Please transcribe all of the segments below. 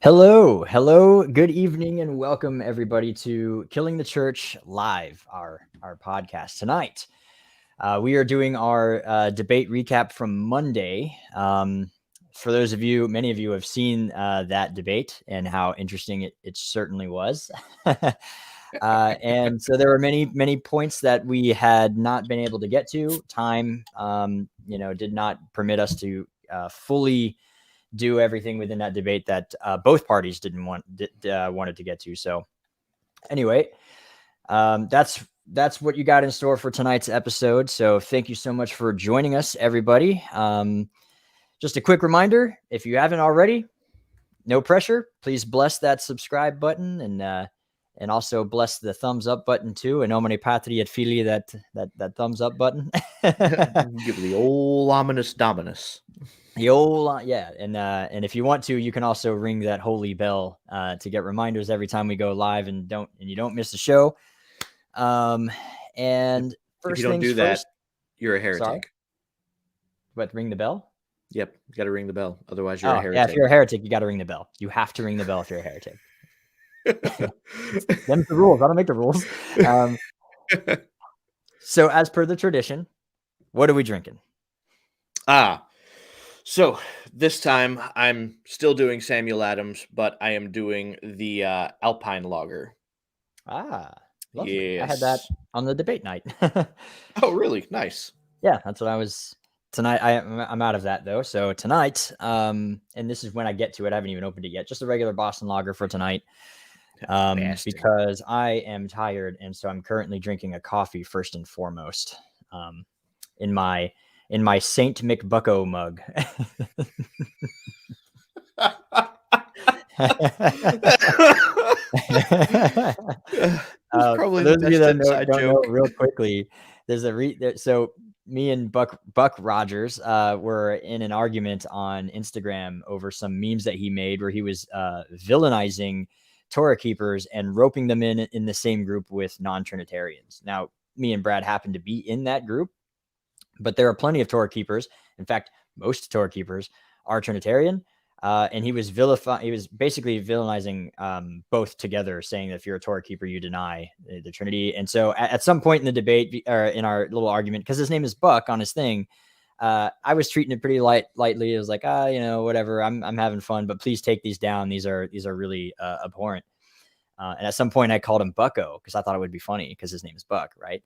Hello, good evening, and welcome everybody to Killing the Church Live, our podcast tonight. We are doing our debate recap from Monday. For those of you, many of you have seen that debate and how interesting it certainly was. And so there were many points that we had not been able to get to. Time, did not permit us to fully do everything within that debate that both parties wanted to get to. So anyway, that's what you got in store for tonight's episode. So thank you so much for joining us, everybody. Just a quick reminder, if you haven't already, no pressure, please bless that subscribe button and also bless the thumbs up button too. And nomine patri et filii, that thumbs up button. Give the old ominous dominus. The old, yeah, and if you want to, you can also ring that holy bell to get reminders every time we go live, and you don't miss the show. And if you don't do that, you're a heretic. Sorry? What, ring the bell? Yep, you got to ring the bell. Otherwise, you're a heretic. Yeah, if you're a heretic, you got to ring the bell. You have to ring the bell if you're a heretic. Them's the rules. I don't make the rules. So, as per the tradition, what are we drinking? So this time I'm still doing Samuel Adams, but I am doing the Alpine Lager. Lovely. Yes. I had that on the debate night. Oh, really? Nice. Yeah, that's what I was tonight. I'm out of that though. So tonight, and this is when I get to it. I haven't even opened it yet. Just a regular Boston Lager for tonight. Because I am tired, and so I'm currently drinking a coffee first and foremost. In my Saint McBucko mug. Probably those of you that don't know, real quickly, there's so me and Buck Rogers were in an argument on Instagram over some memes that he made where he was villainizing Torah keepers and roping them in the same group with non-Trinitarians. Now, me and Brad happen to be in that group, but there are plenty of Torah keepers. In fact, most Torah keepers are Trinitarian. And he was basically villainizing both together, saying that if you're a Torah keeper, you deny the Trinity. And so at some point in the debate, or in our little argument, because his name is Buck on his thing, I was treating it pretty lightly. It was like, whatever, I'm having fun, but please take these down. These are really abhorrent. And at some point I called him Bucko because I thought it would be funny because his name is Buck, right?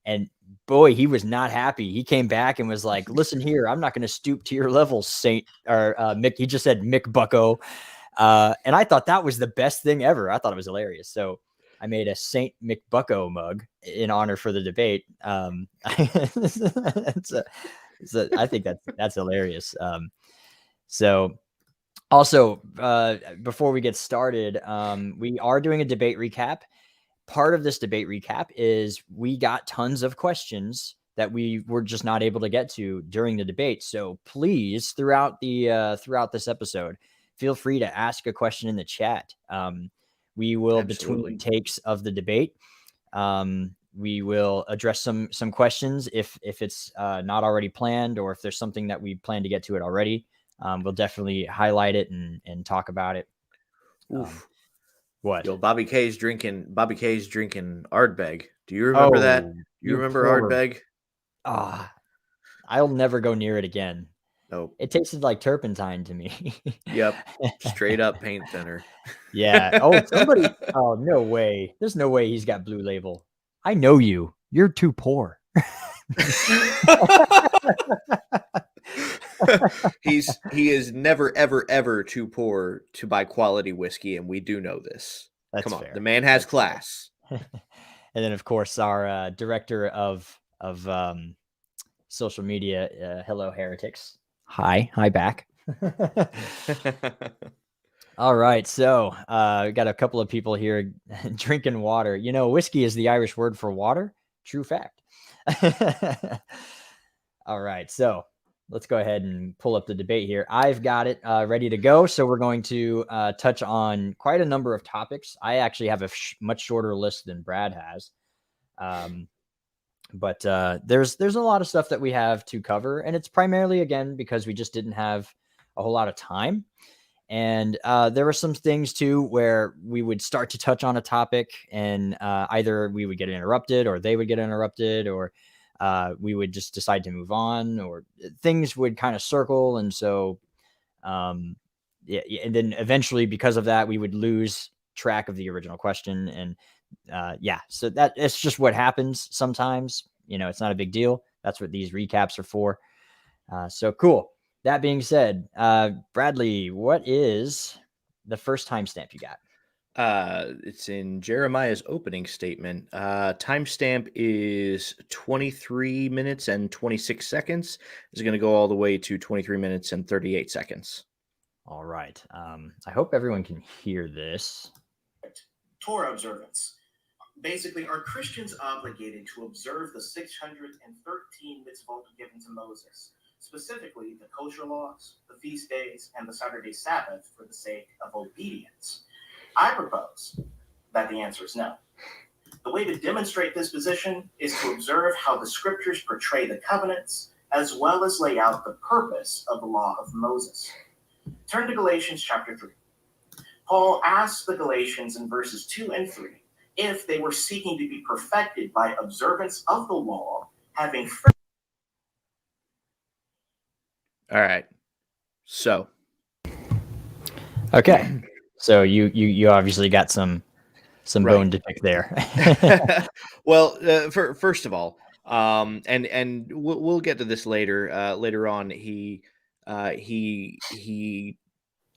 And boy, he was not happy. He came back and was like, listen here, I'm not going to stoop to your level, Saint, or Mick. He just said Mick Bucko. And I thought that was the best thing ever. I thought it was hilarious. So I made a Saint McBucko mug in honor for the debate. I think that's hilarious. So also, before we get started, we are doing a debate recap. Part of this debate recap is we got tons of questions that we were just not able to get to during the debate. So please, throughout this episode, feel free to ask a question in the chat. We will, between takes of the debate, we will address some questions if it's not already planned, or if there's something that we plan to get to it already. We'll definitely highlight it and talk about it. What? Yo, Bobby K's drinking Ardbeg. Do you remember that? Do you remember Ardbeg? I'll never go near it again. Nope. It tasted like turpentine to me. Yep. Straight up paint thinner. Yeah. Oh, no way. There's no way he's got Blue Label. I know you. You're too poor. He is never ever too poor to buy quality whiskey, and we do know this. That's Come on, fair. the man has class. And then, of course, our director of social media, hello heretics. Hi back. All right, so we got a couple of people here drinking water. Whiskey is the Irish word for water. True fact. All right, so let's go ahead and pull up the debate here. I've got it ready to go. So we're going to touch on quite a number of topics. I actually have a much shorter list than Brad has. But there's a lot of stuff that we have to cover. And it's primarily, again, because we just didn't have a whole lot of time. And there were some things too where we would start to touch on a topic, and either we would get interrupted, or they would get interrupted, or we would just decide to move on, or things would kind of circle. And so, yeah, and then eventually, because of that, we would lose track of the original question. And yeah, so it's just what happens sometimes. It's not a big deal. That's what these recaps are for. So cool. That being said, Bradley, what is the first timestamp you got? It's in Jeremiah's opening statement. Timestamp is 23 minutes and 26 seconds. It's going to go all the way to 23 minutes and 38 seconds. All right. I hope everyone can hear this. Torah observance. Basically, are Christians obligated to observe the 613 mitzvot given to Moses, specifically the kosher laws, the feast days, and the Saturday Sabbath for the sake of obedience? I propose that the answer is no. The way to demonstrate this position is to observe how the scriptures portray the covenants, as well as lay out the purpose of the law of Moses. Turn to Galatians Chapter 3. Paul asks the Galatians in verses 2 and 3 if they were seeking to be perfected by observance of the law, having first. All right. So. Okay. So you obviously got some Right. bone to pick there. Well, first of all, and we'll get to this later. Later on, he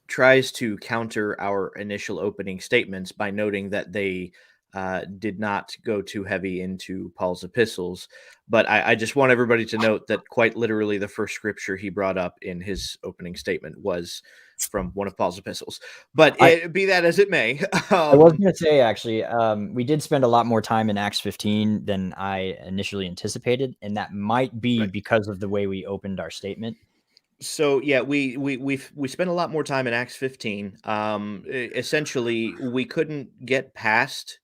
tries to counter our initial opening statements by noting that they did not go too heavy into Paul's epistles. But I just want everybody to note that quite literally the first scripture he brought up in his opening statement was from one of Paul's epistles. But be that as it may. I was going to say, actually, we did spend a lot more time in Acts 15 than I initially anticipated, and that might be because of the way we opened our statement. So yeah, we spent a lot more time in Acts 15. Essentially, we couldn't get past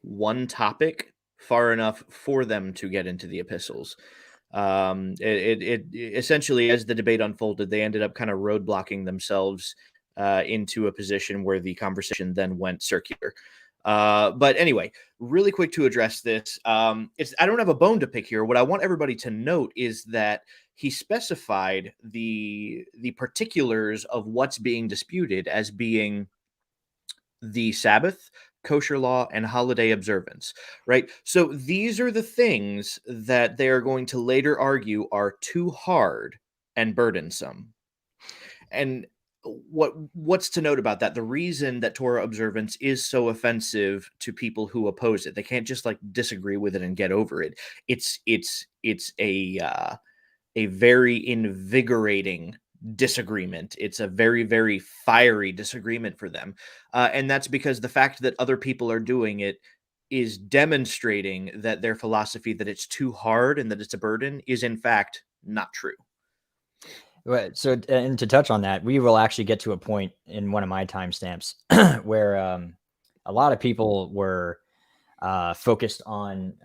one topic far enough for them to get into the epistles. It essentially, as the debate unfolded, they ended up kind of roadblocking themselves into a position where the conversation then went circular. But anyway, really quick to address this. I don't have a bone to pick here. What I want everybody to note is that he specified the particulars of what's being disputed as being the Sabbath, kosher law, and holiday observance, right? So these are the things that they are going to later argue are too hard and burdensome. And what's to note about that? The reason that Torah observance is so offensive to people who oppose it, they can't just like disagree with it and get over it. It's a very invigorating disagreement. It's a very, very fiery disagreement for them. And that's because the fact that other people are doing it is demonstrating that their philosophy that it's too hard and that it's a burden is in fact not true. Right. So, and to touch on that, we will actually get to a point in one of my timestamps where a lot of people were focused on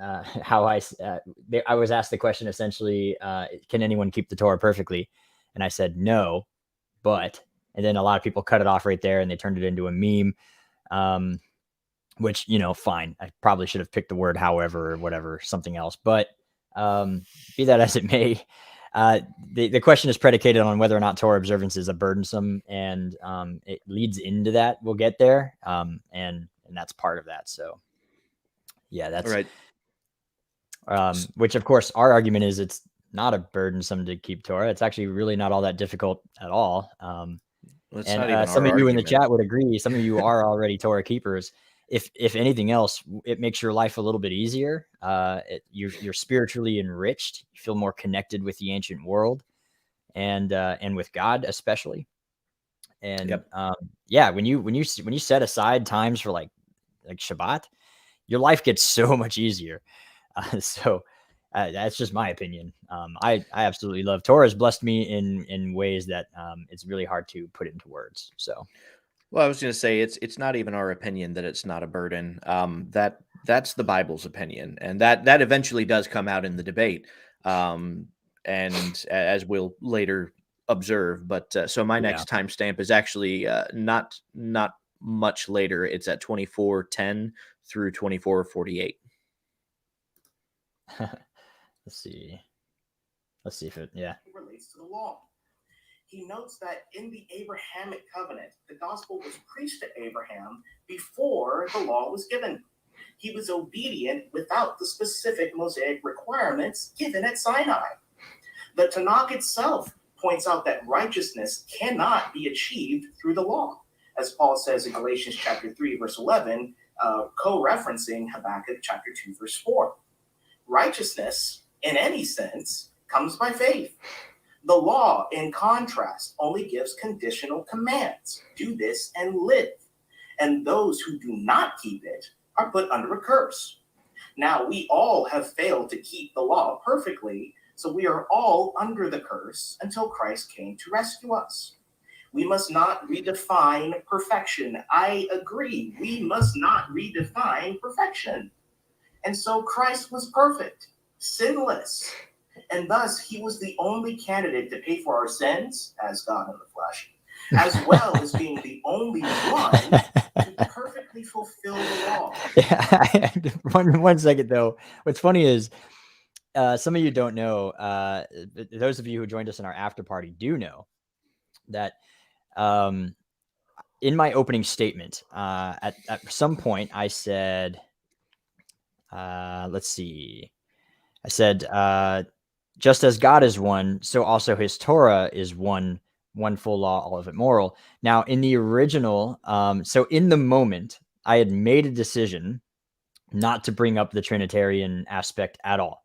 how I was asked the question essentially, can anyone keep the Torah perfectly? And I said no, and then a lot of people cut it off right there, and they turned it into a meme, which fine. I probably should have picked the word however or whatever, something else. But be that as it may, the question is predicated on whether or not Torah observance is a burdensome, and it leads into that. We'll get there, and that's part of that. So. Yeah, that's right. Which, of course, our argument is it's not a burdensome to keep Torah. It's actually really not all that difficult at all. And some of you in the chat would agree. Some of you are already Torah keepers. If anything else, it makes your life a little bit easier. You're spiritually enriched. You feel more connected with the ancient world, and with God especially. And yeah, when you set aside times for like Shabbat, your life gets so much easier. So that's just my opinion. I absolutely love Torah. Has blessed me in ways that it's really hard to put into words. So, well, I was going to say it's not even our opinion that it's not a burden. That's the Bible's opinion, and that eventually does come out in the debate. And as we'll later observe. But so my next timestamp is actually not much later. It's at 24:10 through 24:48. Let's see if it relates to the law. He notes that in the Abrahamic covenant, the gospel was preached to Abraham before the law was given. He was obedient without the specific Mosaic requirements given at Sinai. The Tanakh itself points out that righteousness cannot be achieved through the law, as Paul says in Galatians Chapter 3, verse 11, co-referencing Habakkuk Chapter 2, verse 4. Righteousness, in any sense, comes by faith. The law, in contrast, only gives conditional commands. Do this and live. And those who do not keep it are put under a curse. Now, we all have failed to keep the law perfectly, so we are all under the curse until Christ came to rescue us. We must not redefine perfection. I agree. We must not redefine perfection. And so Christ was perfect, sinless, and thus he was the only candidate to pay for our sins as God in the flesh, as well as being the only one to perfectly fulfill the law. Yeah. One second though. What's funny is some of you don't know. Those of you who joined us in our after party do know that in my opening statement, at some point I said, let's see, I said, just as God is one, so also his Torah is one full law, all of it moral. Now, in the original, so in the moment, I had made a decision not to bring up the Trinitarian aspect at all.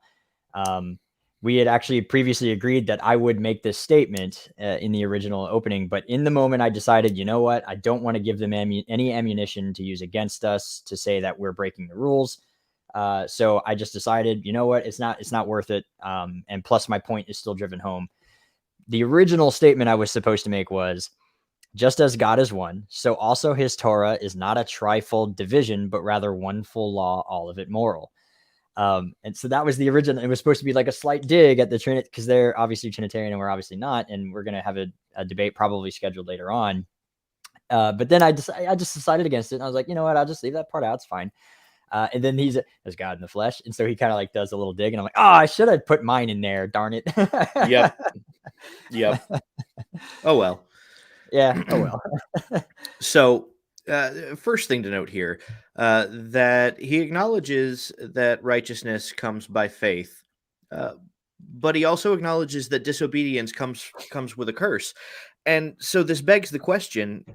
We had actually previously agreed that I would make this statement in the original opening, but in the moment I decided, you know what? I don't want to give them any ammunition to use against us to say that we're breaking the rules. So I just decided, you know what? It's not worth it. And plus my point is still driven home. The original statement I was supposed to make was, just as God is one, so also his Torah is not a trifold division, but rather one full law, all of it moral. And so that was the original. It was supposed to be like a slight dig at the Trinity, because they're obviously Trinitarian and we're obviously not. And we're going to have a debate probably scheduled later on. But then I just decided against it. And I was like, you know what? I'll just leave that part out. It's fine. And then he's God in the flesh. And so he kind of like does a little dig and I'm like, oh, I should have put mine in there. Darn it. Yep. Oh, well. Yeah. Oh, well. So first thing to note here, that he acknowledges that righteousness comes by faith, but he also acknowledges that disobedience comes with a curse. And so this begs the question,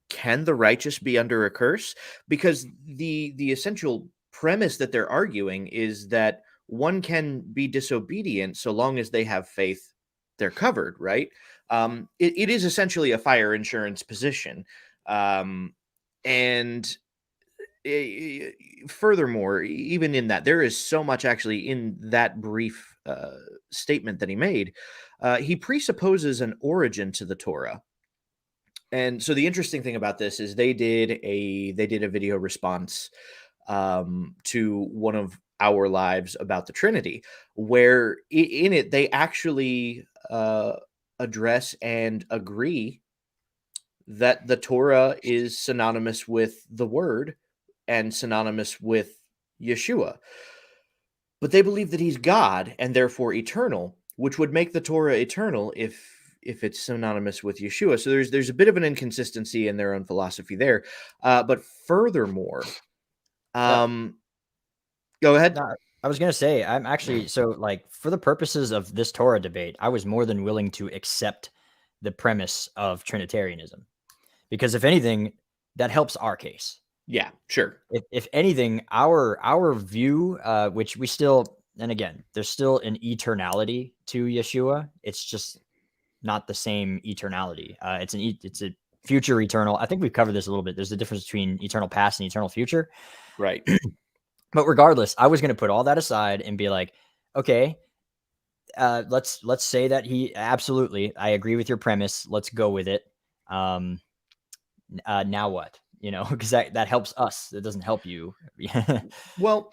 can the righteous be under a curse? Because the essential premise that they're arguing is that one can be disobedient so long as they have faith, they're covered, right? It is essentially a fire insurance position. And furthermore, even in that, there is so much actually in that brief statement that he made. He presupposes an origin to the Torah. And so the interesting thing about this is they did a video response to one of our lives about the Trinity, where in it they actually address and agree that the Torah is synonymous with the Word and synonymous with Yeshua. But they believe that he's God and therefore eternal, which would make the Torah eternal if it's synonymous with Yeshua. So there's a bit of an inconsistency in their own philosophy there. But furthermore, go ahead. No, I was going to say, I'm actually, so like for the purposes of this Torah debate, I was more than willing to accept the premise of Trinitarianism, because if anything, that helps our case. Yeah, sure. If anything, our view, which we still, and again, there's still an eternality to Yeshua. It's just not the same eternality. It's a future eternal. I think we've covered this a little bit. There's a difference between eternal past and eternal future. Right. But regardless, I was going to put all that aside and be like, okay, let's say that he absolutely, I agree with your premise. Let's go with it. Now what? You know, because that helps us. It doesn't help you. Well,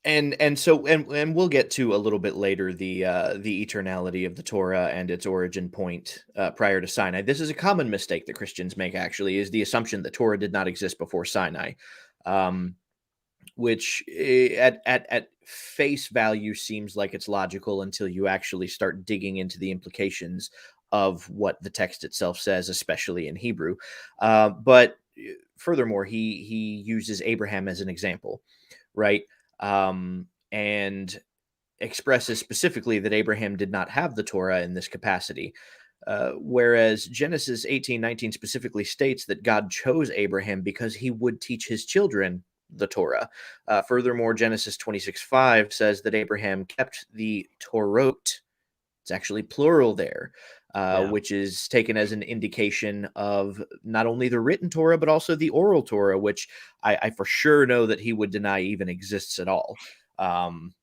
And we'll get to a little bit later the eternality of the Torah and its origin point prior to Sinai. This is a common mistake that Christians make, actually, is the assumption that Torah did not exist before Sinai, which at face value seems like it's logical until you actually start digging into the implications of what the text itself says, especially in Hebrew. But furthermore, he uses Abraham as an example, right? And expresses specifically that Abraham did not have the Torah in this capacity. Whereas Genesis 18:19 specifically states that God chose Abraham because he would teach his children the Torah. Furthermore, Genesis 26:5 says that Abraham kept the Torot. It's actually plural there, which is taken as an indication of not only the written Torah, but also the oral Torah, which I for sure know that he would deny even exists at all.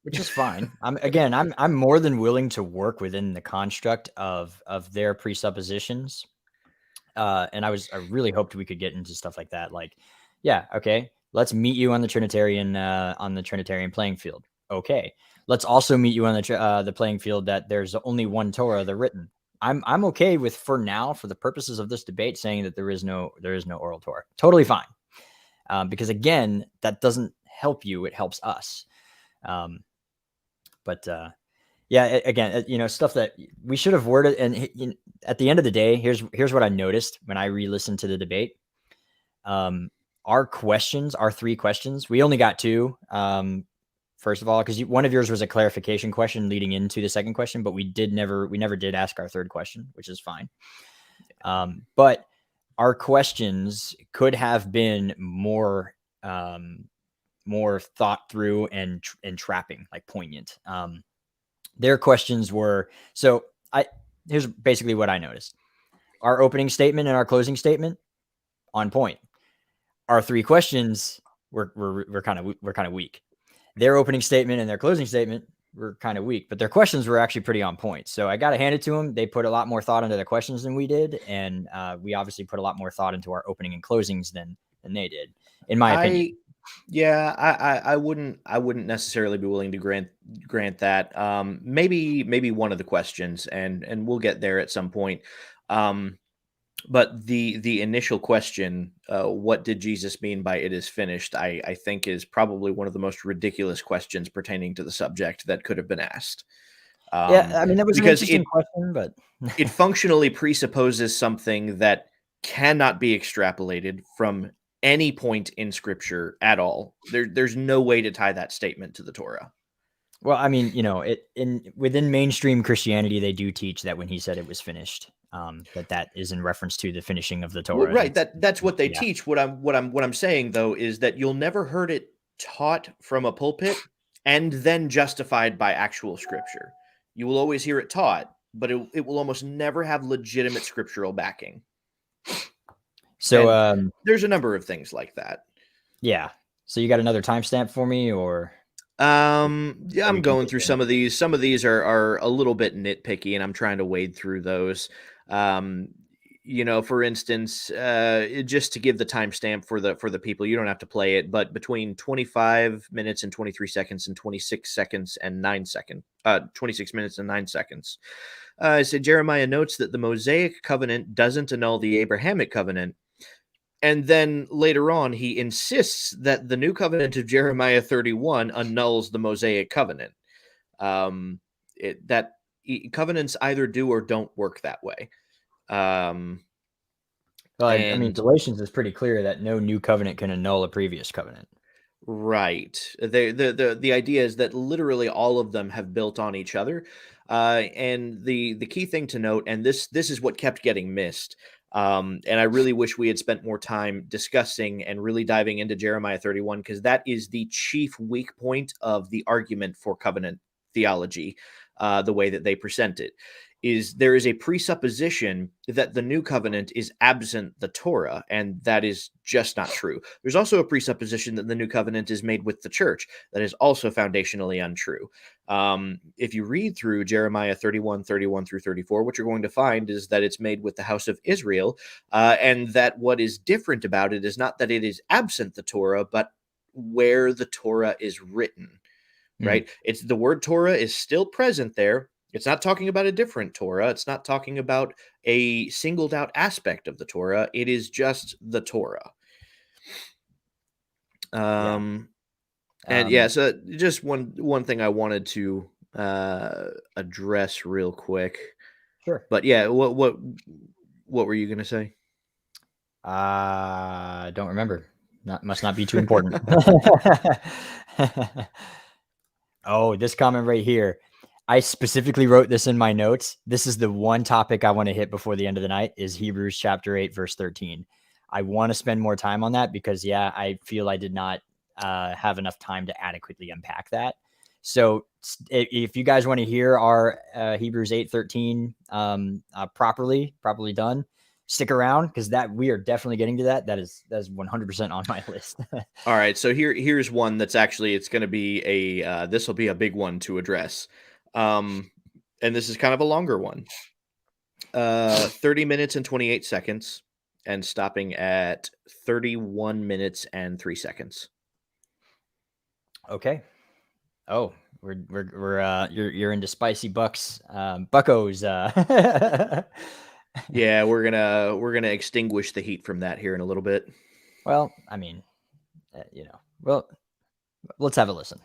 Which is fine. I'm more than willing to work within the construct of their presuppositions. And I really hoped we could get into stuff like that. Like, yeah, okay, let's meet you on the Trinitarian playing field. Okay, let's also meet you on the playing field that there's only one Torah, the written. I'm okay with, for now, for the purposes of this debate, saying that there is no oral Torah. Totally fine. Because again, that doesn't help you; it helps us. Yeah, again, stuff that we should have worded. And at the end of the day, here's what I noticed when I re-listened to the debate. Our three questions, we only got two. First of all, because one of yours was a clarification question leading into the second question, but we never did ask our third question, which is fine. But our questions could have been more thought through and trapping, like poignant. Their questions were, here's basically what I noticed. Our opening statement and our closing statement, on point. Our three questions were kind of weak. Their opening statement and their closing statement were kind of weak, but their questions were actually pretty on point. So I got to hand it to them. They put a lot more thought into their questions than we did. And we obviously put a lot more thought into our opening and closings than they did, in my opinion. Yeah, I wouldn't necessarily be willing to grant that. Maybe one of the questions, and we'll get there at some point. But the initial question, what did Jesus mean by "it is finished," I think is probably one of the most ridiculous questions pertaining to the subject that could have been asked. Yeah, I mean, that was an interesting question, but it functionally presupposes something that cannot be extrapolated from any point in Scripture at all. There's no way to tie that statement to the Torah. Well, I mean, within mainstream Christianity, they do teach that when he said it was finished, that is in reference to the finishing of the Torah. Well, right. That's what they teach. What I'm saying, though, is that you'll never heard it taught from a pulpit and then justified by actual Scripture. You will always hear it taught, but it will almost never have legitimate scriptural backing. So there's a number of things like that. Yeah. So you got another timestamp for me, or? Yeah, I'm going through some of these. Some of these are a little bit nitpicky, and I'm trying to wade through those. For instance, just to give the timestamp for the people, you don't have to play it, but between 25 minutes and 23 seconds and 26 seconds and 9 seconds, 26 minutes and 9 seconds. I said Jeremiah notes that the Mosaic covenant doesn't annul the Abrahamic covenant. And then later on, he insists that the new covenant of Jeremiah 31 annuls the Mosaic covenant. That covenants either do or don't work that way. I mean, Galatians is pretty clear that no new covenant can annul a previous covenant. Right. The idea is that literally all of them have built on each other. And the key thing to note, and this is what kept getting missed, and I really wish we had spent more time discussing and really diving into Jeremiah 31, because that is the chief weak point of the argument for covenant theology, the way that they present it. Is there is a presupposition that the new covenant is absent the Torah, and that is just not true. There's also a presupposition that the new covenant is made with the church. That is also foundationally untrue. If you read through Jeremiah 31 through 34, what you're going to find is that it's made with the house of Israel, and that what is different about it is not that it is absent the Torah, but where the Torah is written. right? It's the word Torah is still present there. It's not talking about a different Torah. It's not talking about a singled out aspect of the Torah. It is just the Torah. And so just one thing I wanted to address real quick. Sure. But yeah, what were you gonna say? Don't remember. Must not be too important. Oh, this comment right here. I specifically wrote this in my notes. This is the one topic I want to hit before the end of the night is Hebrews chapter 8, verse 13. I want to spend more time on that because, I feel I did not have enough time to adequately unpack that. So if you guys want to hear our Hebrews 8:13 properly done, stick around because we are definitely getting to that. That's 100% on my list. All right, so here's one that's actually it's going to be this will be a big one to address, and this is kind of a longer one. 30 minutes and 28 seconds, and stopping at 31 minutes and 3 seconds. Okay. Oh, you're into spicy buckos. Yeah, we're gonna extinguish the heat from that here in a little bit. Well, I mean, well, let's have a listen.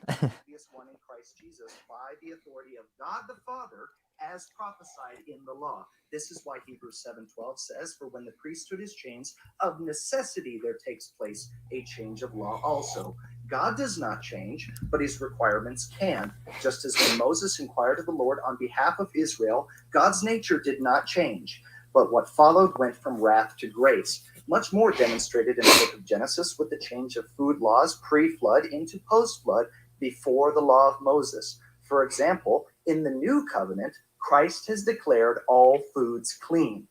One in Christ Jesus by the authority of God the Father, as prophesied in the law. This is why Hebrews 7:12 says, "For when the priesthood is changed, of necessity there takes place a change of law also." God does not change, but his requirements can. Just as when Moses inquired of the Lord on behalf of Israel, God's nature did not change, but what followed went from wrath to grace. Much more demonstrated in the book of Genesis with the change of food laws pre-flood into post-flood before the law of Moses. For example, in the new covenant, Christ has declared all foods clean.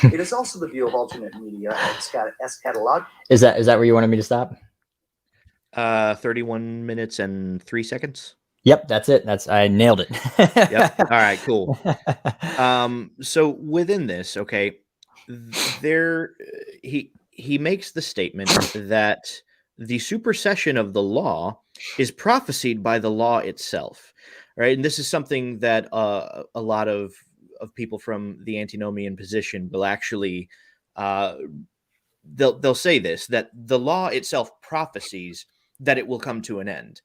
It is also the view of alternate media eschatology. Is that where you wanted me to stop? 31 minutes and 3 seconds. Yep, that's it. I nailed it. Yep. All right, cool. So within this, okay, he makes the statement that the supersession of the law is prophesied by the law itself, right? And this is something that a lot of people from the antinomian position will actually they'll say this, that the law itself prophesies that it will come to an end,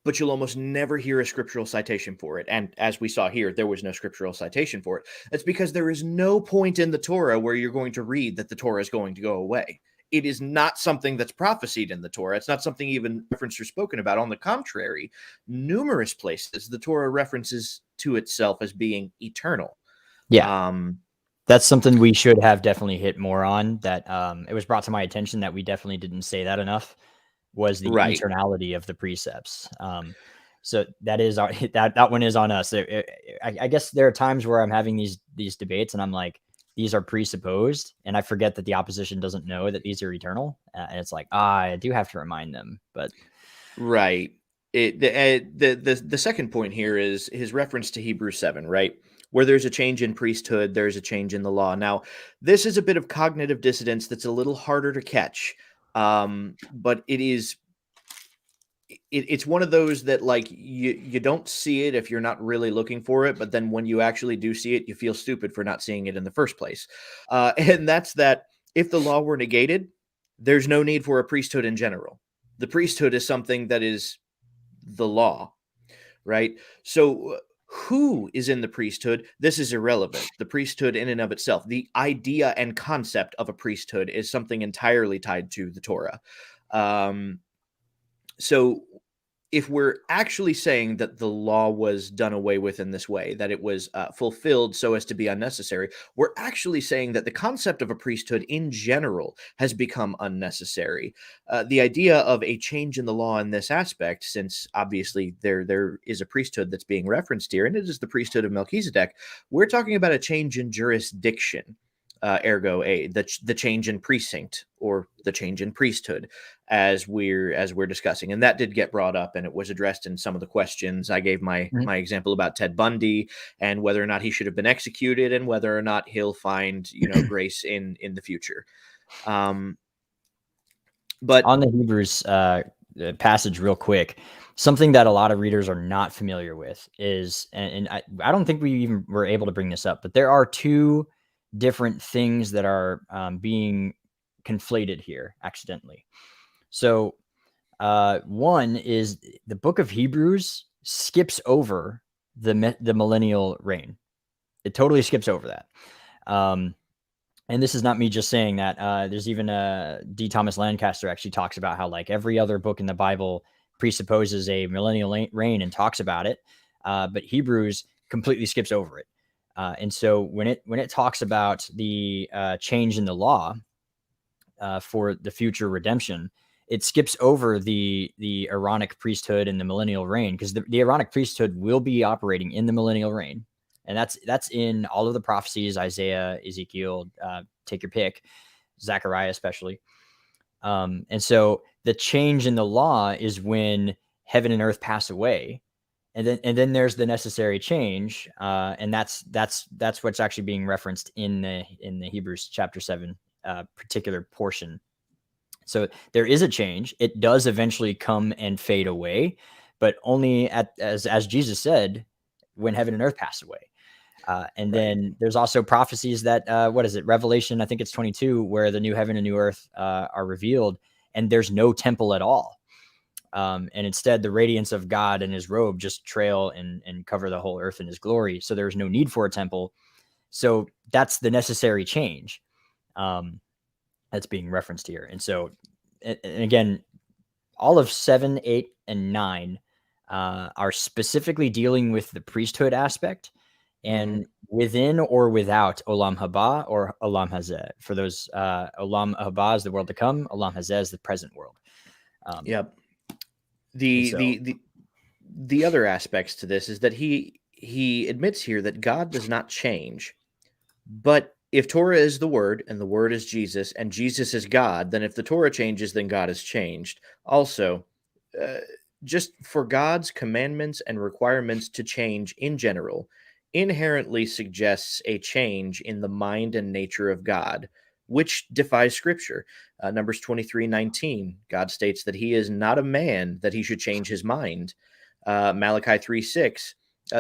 but you'll almost never hear a scriptural citation for it. And as we saw here, there was no scriptural citation for it. That's because there is no point in the Torah where you're going to read that the Torah is going to go away. It is not something that's prophesied in the Torah. It's not something even referenced or spoken about. On the contrary, numerous places the Torah references to itself as being eternal. Yeah. That's something we should have definitely hit more on. That it was brought to my attention that we definitely didn't say that enough. Was the eternality of the precepts. So that is that one is on us. I guess there are times where I'm having these debates and I'm like, these are presupposed, and I forget that the opposition doesn't know that these are eternal, and it's like, I do have to remind them. But right, the second point here is his reference to Hebrews 7, right? Where there's a change in priesthood, there's a change in the law. Now, this is a bit of cognitive dissonance that's a little harder to catch. But it's one of those that like you don't see it if you're not really looking for it, but then when you actually do see it, you feel stupid for not seeing it in the first place. And that's that if the law were negated, there's no need for a priesthood in general. The priesthood is something that is the law, right? So who is in the priesthood? This is irrelevant. The priesthood in and of itself, the idea and concept of a priesthood is something entirely tied to the Torah. So if we're actually saying that the law was done away with in this way, that it was fulfilled so as to be unnecessary, we're actually saying that the concept of a priesthood in general has become unnecessary. The idea of a change in the law in this aspect, since obviously there is a priesthood that's being referenced here, and it is the priesthood of Melchizedek, we're talking about a change in jurisdiction. Ergo, the change in precinct or the change in priesthood, as we're discussing, and that did get brought up, and it was addressed in some of the questions. I gave my example about Ted Bundy and whether or not he should have been executed, and whether or not he'll find grace in the future. But on the Hebrews passage, real quick, something that a lot of readers are not familiar with is, and I don't think we even were able to bring this up, but there are two different things that are being conflated here accidentally. So one is the book of Hebrews skips over the millennial reign. It totally skips over that. And this is not me just saying that. There's even D. Thomas Lancaster actually talks about how like every other book in the Bible presupposes a millennial reign and talks about it, but Hebrews completely skips over it. And so when it talks about the change in the law for the future redemption, it skips over the Aaronic priesthood and the millennial reign, because the Aaronic priesthood will be operating in the millennial reign. And that's in all of the prophecies, Isaiah, Ezekiel, take your pick, Zechariah especially. And so the change in the law is when heaven and earth pass away. And then there's the necessary change. And that's what's actually being referenced in the Hebrews chapter 7 particular portion. So there is a change. It does eventually come and fade away, but only as Jesus said, when heaven and earth pass away. And then there's also prophecies that, what is it? Revelation, I think it's 22, where the new heaven and new earth are revealed, and there's no temple at all. And instead, the radiance of God and his robe just trail and cover the whole earth in his glory. So there's no need for a temple. So that's the necessary change that's being referenced here. And so, and again, all of 7, 8, and 9 are specifically dealing with the priesthood aspect, and within or without Olam Haba or Olam Hazeh. For those, Olam Haba is the world to come, Olam Hazeh is the present world. Yep. The other aspects to this is that he admits here that God does not change. But if Torah is the Word and the Word is Jesus and Jesus is God, then if the Torah changes, then God has changed. Also, just for God's commandments and requirements to change in general inherently suggests a change in the mind and nature of God, which defies Scripture. Numbers 23:19, God states that he is not a man that he should change his mind. Malachi 3:6,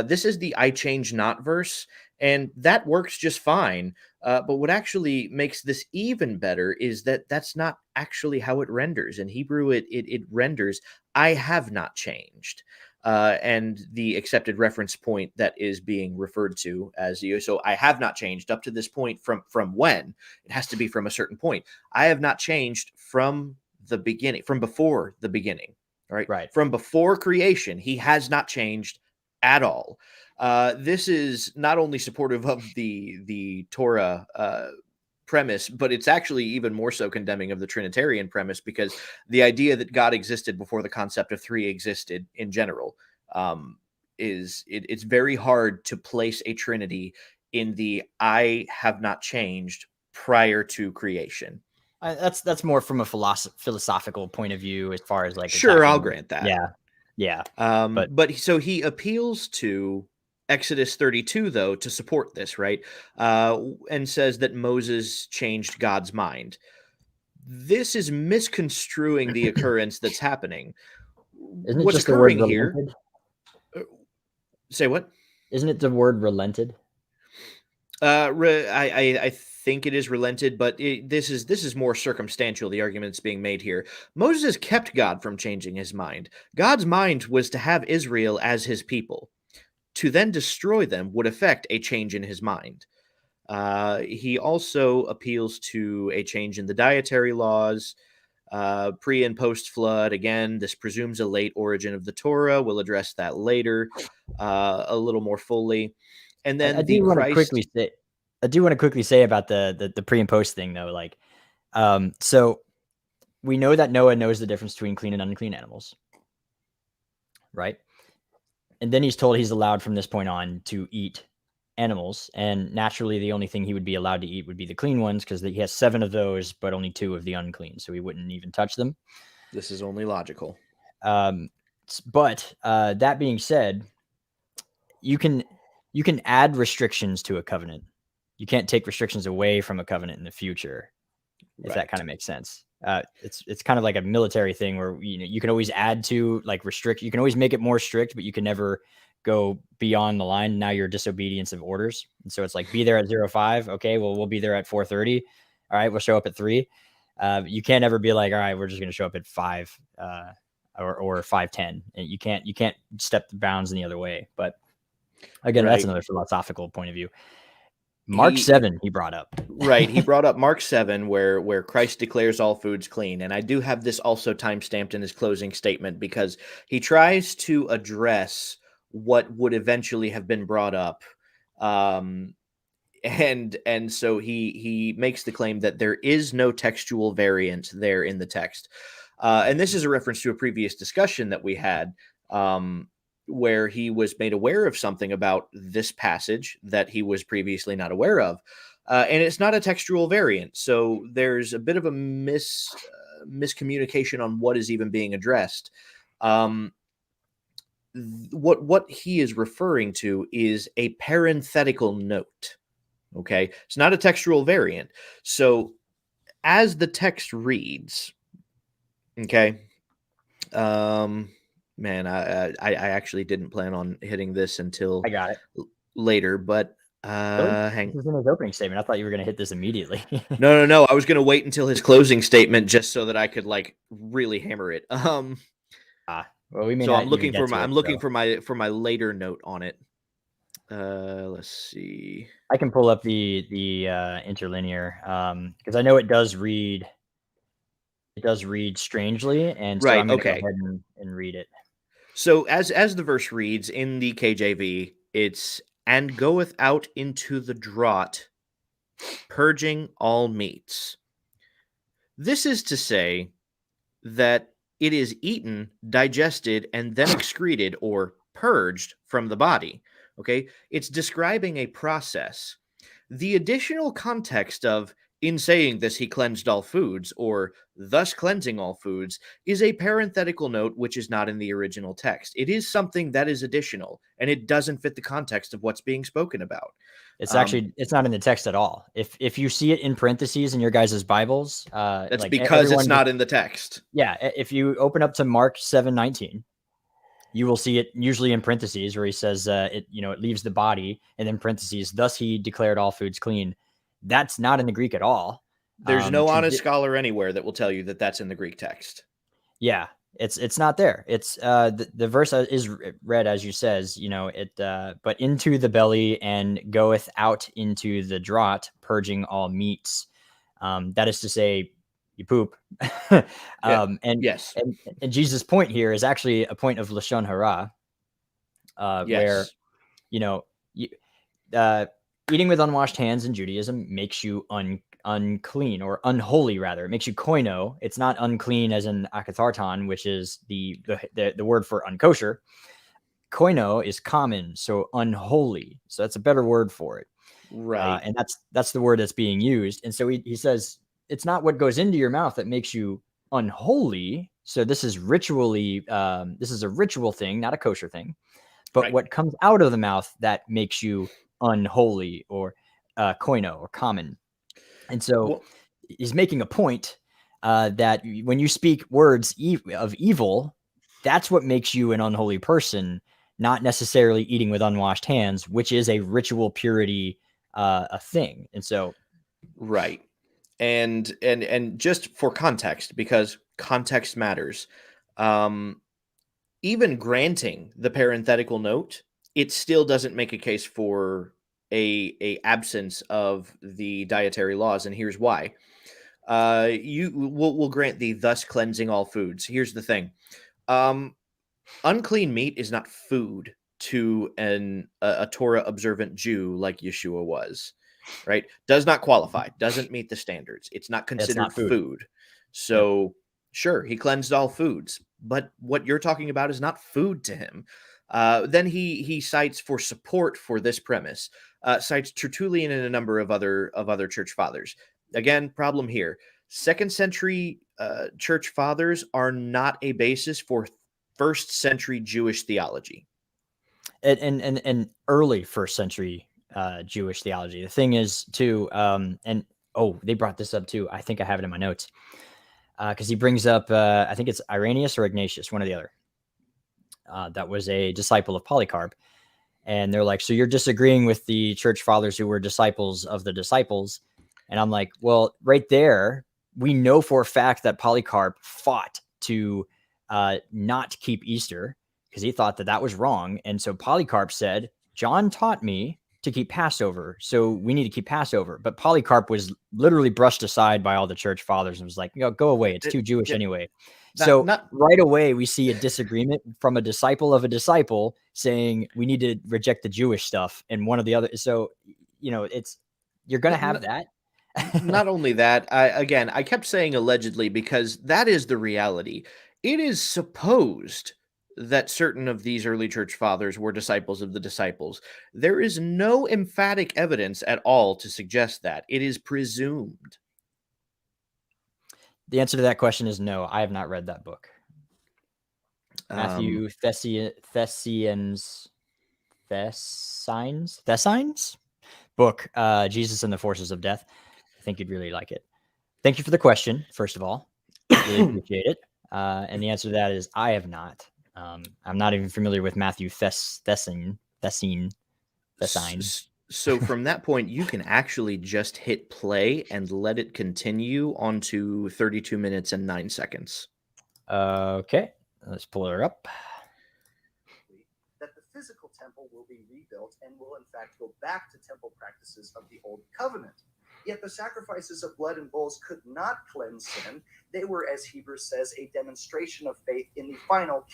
this is the I change not verse, and that works just fine. But what actually makes this even better is that that's not actually how it renders. In Hebrew, it renders, I have not changed. And the accepted reference point that is being referred to as you. So I have not changed up to this point from when? It has to be from a certain point. I have not changed from the beginning, from before the beginning, right? From before creation, he has not changed at all. This is not only supportive of the Torah premise, but it's actually even more so condemning of the Trinitarian premise, because the idea that God existed before the concept of three existed in general it's very hard to place a Trinity in the I have not changed prior to creation. That's more from a philosophical point of view, as far as like, sure, I'll grant that. Yeah. But so he appeals to Exodus 32, though, to support this, right? And says that Moses changed God's mind. This is misconstruing the occurrence that's happening. Isn't it What's just the word occurring here? relented? Say what? Isn't it the word relented? I think it is relented, but this is more circumstantial, the argument that's being made here. Moses kept God from changing his mind. God's mind was to have Israel as his people. To then destroy them would affect a change in his mind. He also appeals to a change in the dietary laws, pre and post flood. Again, this presumes a late origin of the Torah. We'll address that later a little more fully. And then I do want to quickly say about the pre and post thing, though. Like, so we know that Noah knows the difference between clean and unclean animals, right? And then he's told he's allowed from this point on to eat animals, and naturally the only thing he would be allowed to eat would be the clean ones, because he has 7 of those but only 2 of the unclean, so he wouldn't even touch them. This is only logical. But that being said, you can add restrictions to a covenant. You can't take restrictions away from a covenant in the future, if that kind of makes sense. it's kind of like a military thing where, you know, you can always add to, like, restrict, you can always make it more strict, but you can never go beyond the line. Now you're disobedience of orders. And so it's like, be there at 05. Okay, well, we'll be there at 4:30. All right, we'll show up at 3. You can't ever be like, all right, we're just going to show up at 5 or 5:10. And you can't step the bounds in the other way. But again, that's another philosophical point of view. Mark 7, he brought up. Right. He brought up Mark 7, where Christ declares all foods clean. And I do have this also time-stamped in his closing statement, because he tries to address what would eventually have been brought up. And so he makes the claim that there is no textual variant there in the text. And this is a reference to a previous discussion that we had, where he was made aware of something about this passage that he was previously not aware of. And it's not a textual variant. So there's a bit of a miscommunication on what is even being addressed. What he is referring to is a parenthetical note. Okay. It's not a textual variant. So as the text reads, okay, man, I actually didn't plan on hitting this until I got it later, but this is in his opening statement. I thought you were going to hit this immediately. No. I was going to wait until his closing statement just so that I could, like, really hammer it. Well, we may so not I'm looking even for my later note on it. Let's see. I can pull up the interlinear, because I know it does read strangely, and so I'm going to go ahead and read it. So as the verse reads in the KJV, it's, and goeth out into the draught, purging all meats. This is to say that it is eaten, digested, and then excreted or purged from the body. Okay, it's describing a process. The additional context of, in saying this, he cleansed all foods, or thus cleansing all foods, is a parenthetical note which is not in the original text. It is something that is additional, and it doesn't fit the context of what's being spoken about. It's actually, it's not in the text at all. If you see it in parentheses in your guys' Bibles, that's like, because it's not in the text. Yeah, if you open up to Mark 7:19, you will see it usually in parentheses where he says, it leaves the body, and then parentheses, thus he declared all foods clean. That's not in the Greek at all. There's no honest scholar anywhere that will tell you that that's in the Greek text. Yeah, it's not there. It's the verse is read as you says, but into the belly and goeth out into the draught, purging all meats. That is to say, you poop. And yes, and Jesus' point here is actually a point of Lashon Hara, where eating with unwashed hands in Judaism makes you unclean, or unholy, rather. It makes you koino. It's not unclean as in akatharton, which is the word for unkosher. Koino is common, so unholy. So that's a better word for it. Right. And that's the word that's being used. And so he says, it's not what goes into your mouth that makes you unholy. So this is ritually, this is a ritual thing, not a kosher thing. But what comes out of the mouth that makes you unholy, or koino, or common. And so he's making a point that when you speak words of evil, that's what makes you an unholy person, not necessarily eating with unwashed hands, which is a ritual purity a thing. And so right. And just for context, because context matters, even granting the parenthetical note, it still doesn't make a case for a absence of the dietary laws, and here's why. We'll grant the thus cleansing all foods. Here's the thing: unclean meat is not food to a Torah observant Jew like Yeshua was. Right? Does not qualify. Doesn't meet the standards. It's not considered food. So sure, he cleansed all foods, but what you're talking about is not food to him. Then he cites for support for this premise, cites Tertullian and a number of other church fathers. Again, problem here. 2nd century church fathers are not a basis for 1st century Jewish theology. And early 1st century Jewish theology. The thing is too, they brought this up too. I think I have it in my notes. because he brings up, I think it's Irenaeus or Ignatius, one or the other. That was a disciple of Polycarp. And they're like, so you're disagreeing with the church fathers who were disciples of the disciples. And I'm like, well, right there, we know for a fact that Polycarp fought to not keep Easter because he thought that that was wrong. And so Polycarp said, John taught me to keep Passover, so we need to keep Passover. But Polycarp was literally brushed aside by all the church fathers and was like, go away. It's too Jewish anyway. So right away, we see a disagreement from a disciple of a disciple saying we need to reject the Jewish stuff and one or the other. So, you're going to have that. Not only that, I kept saying allegedly because that is the reality. It is supposed that certain of these early church fathers were disciples of the disciples. There is no emphatic evidence at all to suggest that. It is presumed. The answer to that question is no. I have not read that book. Matthew Thessines book, Jesus and the Forces of Death. I think you'd really like it. Thank you for the question, first of all. Really appreciate it. And the answer to that is I have not. I'm not even familiar with Matthew Thessines. So from that point, you can actually just hit play and let it continue on to 32 minutes and 9 seconds. Okay, let's pull her up. That the physical temple will be rebuilt and will in fact go back to temple practices of the old covenant. Yet the sacrifices of blood and bulls could not cleanse sin. They were, as Hebrews says, a demonstration of faith in the final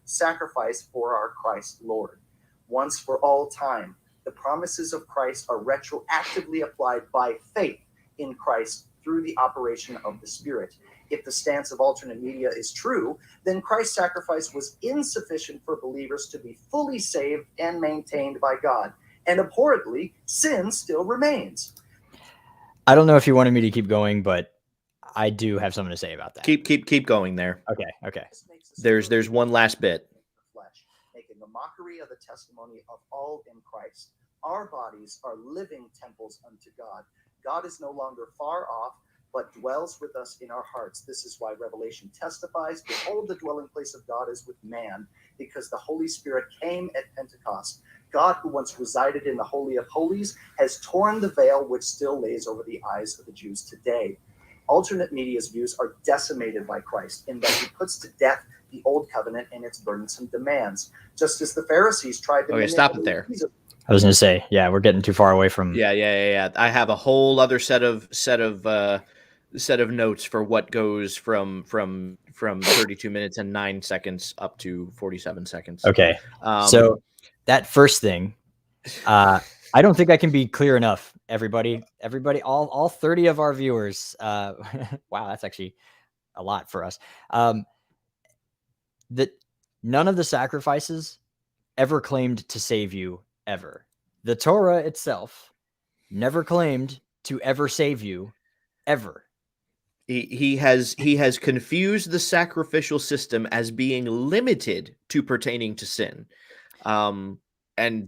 sacrifice for our Christ Lord. Once for all time, the promises of Christ are retroactively applied by faith in Christ through the operation of the Spirit. If the stance of alternate media is true, then Christ's sacrifice was insufficient for believers to be fully saved and maintained by God. And abhorrently, sin still remains. I don't know if you wanted me to keep going, but I do have something to say about that. Keep going there. Okay. There's one last bit. Making a mockery of the testimony of all in Christ. Our bodies are living temples unto God. God is no longer far off, but dwells with us in our hearts. This is why Revelation testifies, behold, the dwelling place of God is with man, because the Holy Spirit came at Pentecost. God, who once resided in the Holy of Holies, has torn the veil which still lays over the eyes of the Jews today. Alternate media's views are decimated by Christ in that he puts to death the old covenant and its burdensome demands, just as the Pharisees tried to. Okay, stop it there. I was going to say, yeah, we're getting too far away from. Yeah. I have a whole other set of notes for what goes from 32 minutes and 9 seconds up to 47 seconds. Okay, so that first thing, I don't think I can be clear enough. Everybody, all 30 of our viewers. Wow, that's actually a lot for us. That none of the sacrifices ever claimed to save you ever. The Torah itself never claimed to ever save you ever. He has confused the sacrificial system as being limited to pertaining to sin. And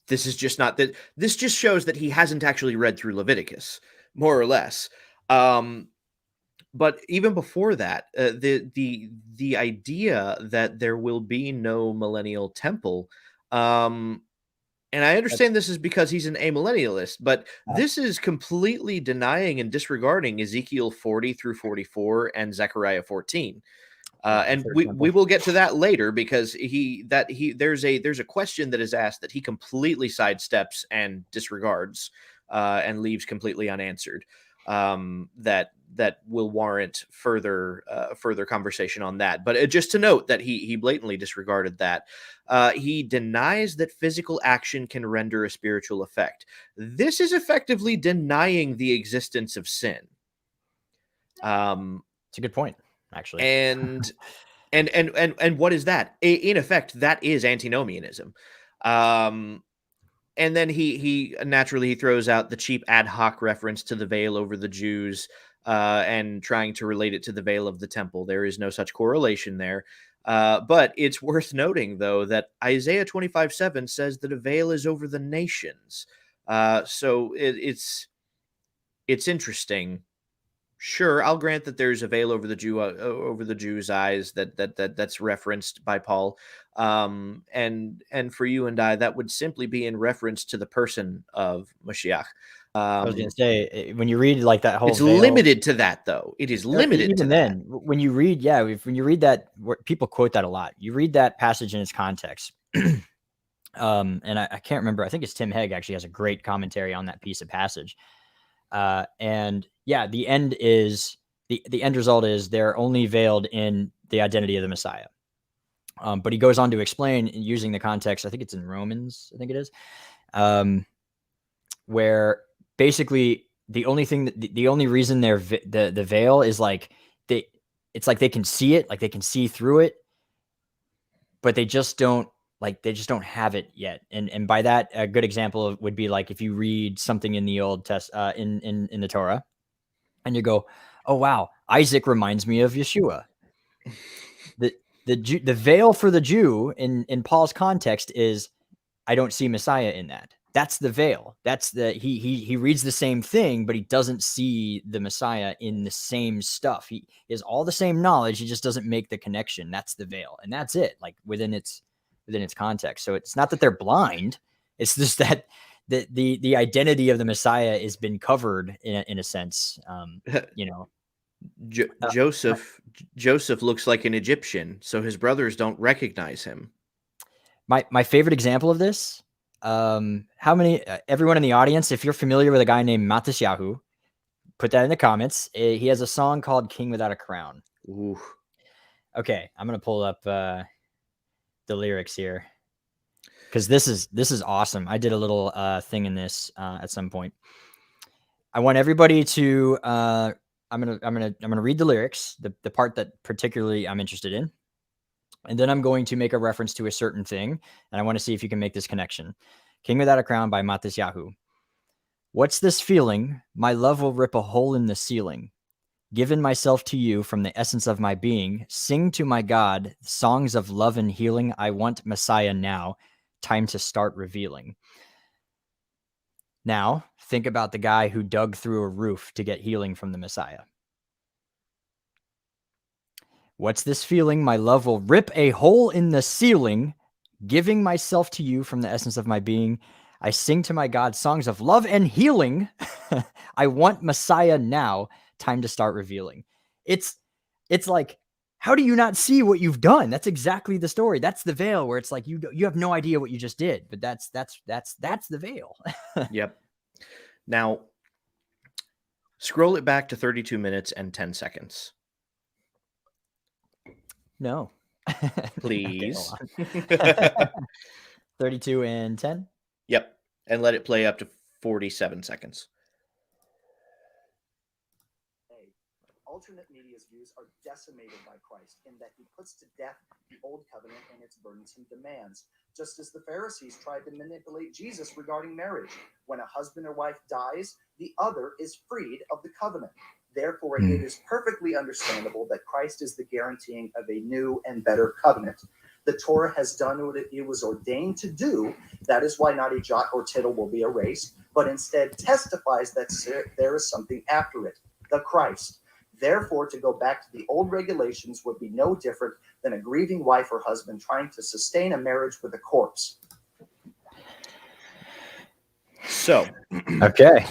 this is just not that. This just shows that he hasn't actually read through Leviticus, more or less. But even before that, the idea that there will be no millennial temple, and I understand this is because he's an amillennialist, but this is completely denying and disregarding Ezekiel 40 through 44 and Zechariah 14. And we will get to that later because there's a question that is asked that he completely sidesteps and disregards and leaves completely unanswered. That will warrant further conversation on that. But just to note that he blatantly disregarded that. He denies that physical action can render a spiritual effect. This is effectively denying the existence of sin. It's a good point, actually. And what is that? In effect, that is antinomianism. And then he naturally throws out the cheap ad hoc reference to the veil over the Jews and trying to relate it to the veil of the temple. There is no such correlation there. But it's worth noting, though, that Isaiah 25:7 says that a veil is over the nations. So it's interesting, Sure, I'll grant that there's a veil over the Jew's eyes that's referenced by Paul, and for you and I, that would simply be in reference to the person of Mashiach. I was going to say, when you read like that whole It's veil, limited to that, though. It is limited to even that. then, when you read, when you read that, people quote that a lot. You read that passage in its context. And I can't remember. I think it's Tim Hegg actually has a great commentary on that piece of passage. And yeah, the end result is they're only veiled in the identity of the Messiah. But he goes on to explain using the context. I think it's in Romans. I think it is, where basically the only reason the veil is like it's like they can see it, like they can see through it, but they just don't have it yet. And by that, a good example would be like if you read something in the Old Testament, in the Torah, and you go, "Oh wow, Isaac reminds me of Yeshua." The veil for the Jew in Paul's context is, I don't see Messiah in that. That's the veil. That's he reads the same thing, but he doesn't see the Messiah in the same stuff. He has all the same knowledge. He just doesn't make the connection. That's the veil, and that's it. Like within its context. So it's not that they're blind. It's just that the identity of the Messiah has been covered in a sense. Joseph looks like an Egyptian, so his brothers don't recognize him. My favorite example of this, how many, everyone in the audience, if you're familiar with a guy named Matisyahu, put that in the comments. He has a song called King Without a Crown. Ooh. Okay, I'm going to pull up the lyrics here, because this is awesome. I did a little thing in this at some point. I want everybody to I'm gonna read the lyrics, the part that particularly I'm interested in, and then I'm going to make a reference to a certain thing, and I want to see if you can make this connection. King Without a Crown by Matisyahu. What's this feeling? My love will rip a hole in the ceiling. Given myself to you from the essence of my being. Sing to my God songs of love and healing. I want Messiah now. Time to start revealing. Now, think about the guy who dug through a roof to get healing from the Messiah. What's this feeling? My love will rip a hole in the ceiling. Giving myself to you from the essence of my being. I sing to my God songs of love and healing. I want Messiah now. Time to start revealing. It's like, how do you not see what you've done? That's exactly the story. That's the veil, where it's like you have no idea what you just did, but that's the veil. Yep. Now, scroll it back to 32 minutes and 10 seconds. No. Please. Okay, 32 and 10? Yep. And let it play up to 47 seconds. Alternate media's views are decimated by Christ in that he puts to death the old covenant and its burdensome demands, just as the Pharisees tried to manipulate Jesus regarding marriage. When a husband or wife dies, the other is freed of the covenant. Therefore, it is perfectly understandable that Christ is the guaranteeing of a new and better covenant. The Torah has done what it was ordained to do. That is why not a jot or tittle will be erased, but instead testifies that there is something after it, the Christ. Therefore, to go back to the old regulations would be no different than a grieving wife or husband trying to sustain a marriage with a corpse. So, okay.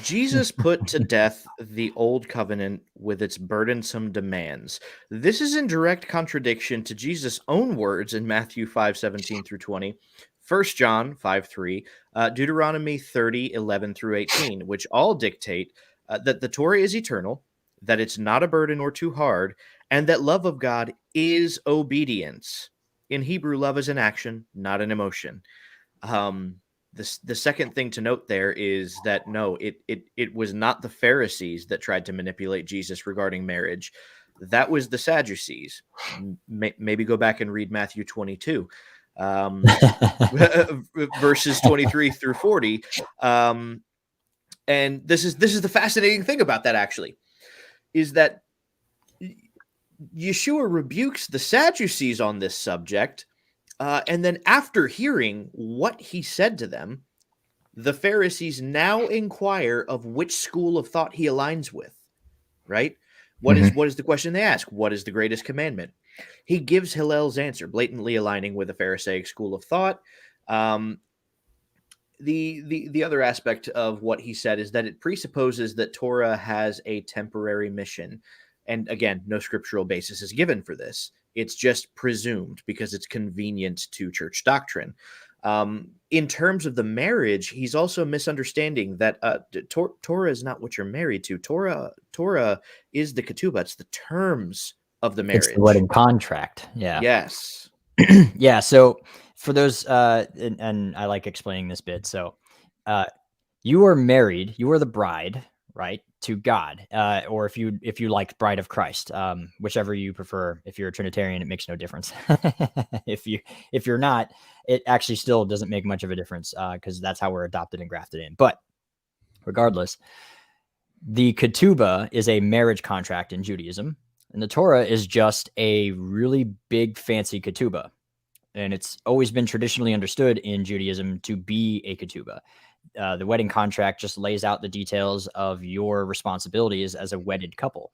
Jesus put to death the old covenant with its burdensome demands. This is in direct contradiction to Jesus' own words in Matthew 5:17 through 20, 1 John 5:3, Deuteronomy 30:11 through 18, which all dictate that the Torah is eternal, that it's not a burden or too hard, and that love of God is obedience. In Hebrew, love is an action, not an emotion. The second thing to note there is that no, it was not the Pharisees that tried to manipulate Jesus regarding marriage. That was the Sadducees. Maybe go back and read Matthew 22, verses 23 through 40. And this is the fascinating thing about that, actually, is that Yeshua rebukes the Sadducees on this subject. And then after hearing what he said to them, the Pharisees now inquire of which school of thought he aligns with. right? What is the question they ask? What is the greatest commandment? He gives Hillel's answer, blatantly aligning with the Pharisaic school of thought. The other aspect of what he said is that it presupposes that Torah has a temporary mission. And again, no scriptural basis is given for this. It's just presumed because it's convenient to church doctrine. In terms of the marriage, he's also misunderstanding that Torah is not what you're married to. Torah is the ketubah. It's the terms of the marriage. It's the wedding contract. Yeah. Yes. Yeah. So for those, and I like explaining this bit. So you are married. You are the bride, right, to God, or if you like bride of Christ, whichever you prefer. If you're a Trinitarian, it makes no difference. if you're not, it actually still doesn't make much of a difference, because that's how we're adopted and grafted in. But regardless, the ketubah is a marriage contract in Judaism, and the Torah is just a really big fancy ketubah, and it's always been traditionally understood in Judaism to be a ketubah. The wedding contract just lays out the details of your responsibilities as a wedded couple,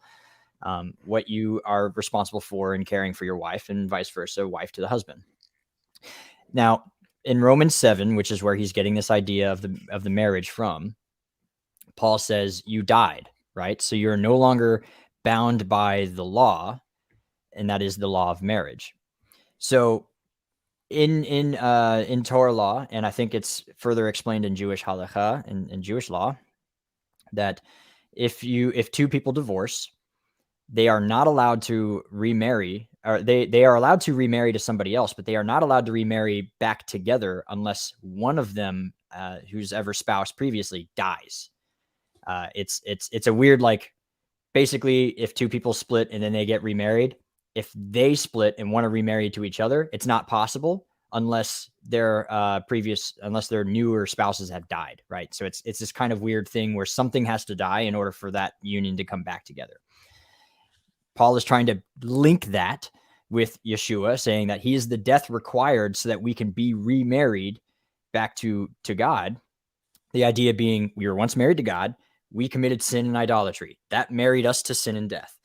what you are responsible for in caring for your wife, and vice versa, wife to the husband. Now, in Romans 7, which is where he's getting this idea of the marriage from, Paul says you died, right? So you're no longer bound by the law, and that is the law of marriage. So in Torah law, and I think it's further explained in Jewish halakha and in Jewish law, that if two people divorce, they are not allowed to remarry, or they are allowed to remarry to somebody else, but they are not allowed to remarry back together unless one of them, who's ever spoused previously, dies. It's a weird, like, basically, if two people split and then they get remarried, if they split and want to remarry to each other, it's not possible unless their newer spouses have died, right? So it's this kind of weird thing where something has to die in order for that union to come back together. Paul is trying to link that with Yeshua, saying that he is the death required so that we can be remarried back to God. The idea being, we were once married to God, we committed sin and idolatry. That married us to sin and death.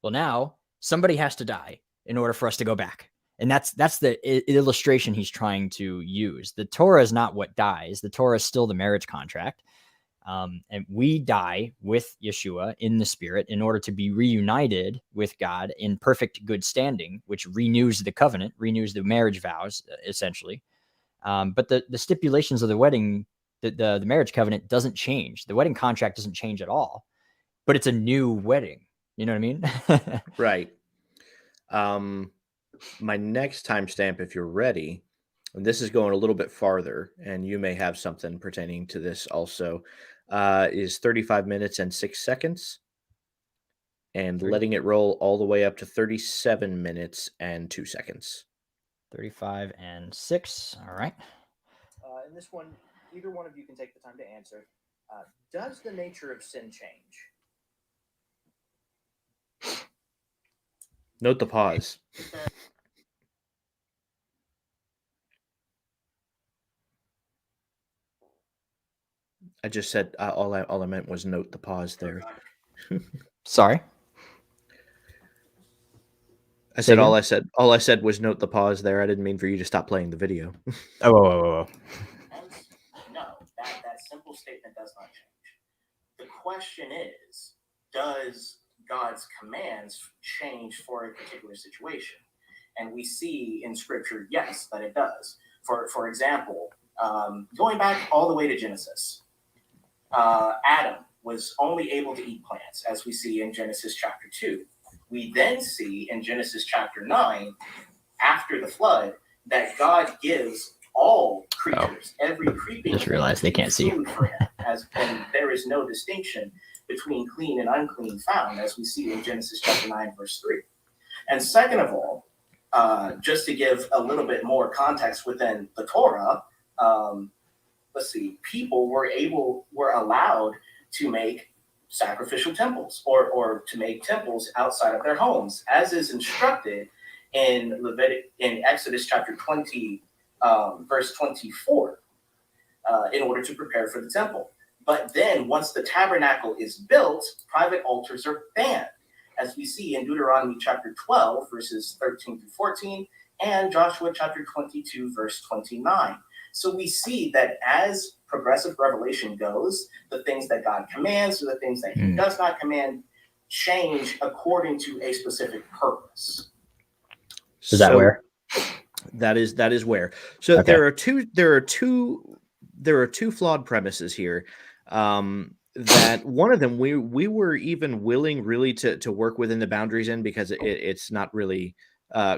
Well, now somebody has to die in order for us to go back. And that's the illustration he's trying to use. The Torah is not what dies. The Torah is still the marriage contract. And we die with Yeshua in the Spirit in order to be reunited with God in perfect good standing, which renews the covenant, renews the marriage vows, essentially. But the stipulations of the wedding, the marriage covenant doesn't change. The wedding contract doesn't change at all, but it's a new wedding. You know what I mean? Right. My next timestamp, if you're ready, and this is going a little bit farther, and you may have something pertaining to this also, is 35 minutes and 6 seconds, and letting it roll all the way up to 37 minutes and 2 seconds. 35 and 6. All right. In this one, either one of you can take the time to answer. Does the nature of sin change? Note the pause. I just said all I meant was note the pause there. Sorry. I said all I said was note the pause there. I didn't mean for you to stop playing the video. Oh. No, that simple statement does not change. The question is, does God's commands change for a particular situation? And we see in Scripture, yes, that it does. For example, going back all the way to Genesis, Adam was only able to eat plants, as we see in Genesis chapter 2. We then see in Genesis chapter 9, after the flood, that God gives all creatures, every creeping just realized they can't see. And there is no distinction between clean and unclean found, as we see in Genesis chapter 9, verse 3. And second of all, just to give a little bit more context within the Torah, people were allowed to make sacrificial temples or to make temples outside of their homes, as is instructed in Exodus chapter 20, verse 24, in order to prepare for the temple. But then once the tabernacle is built, private altars are banned, as we see in Deuteronomy chapter 12, verses 13 through 14, and Joshua chapter 22, verse 29. So we see that as progressive revelation goes, the things that God commands or the things that he does not command change according to a specific purpose. Is that where? That is where. So Okay. there are two flawed premises here. That one of them we were even willing really to work within the boundaries in, because it's not really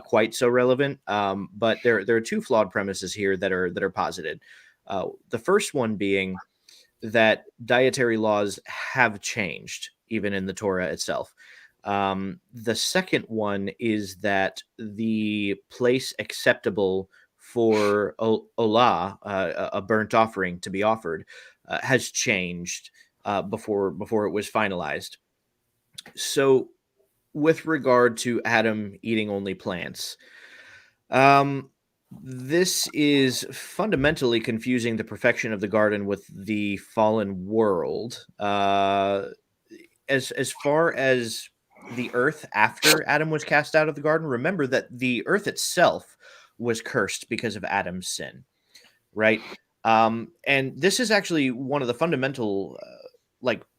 quite so relevant. But there are two flawed premises here that are posited. The first one being that dietary laws have changed even in the Torah itself. The second one is that the place acceptable for olah, a burnt offering to be offered, has changed before it was finalized. So, with regard to Adam eating only plants, this is fundamentally confusing the perfection of the garden with the fallen world. As far as the earth after Adam was cast out of the garden, remember that the earth itself was cursed because of Adam's sin, right? And this is actually one of the fundamental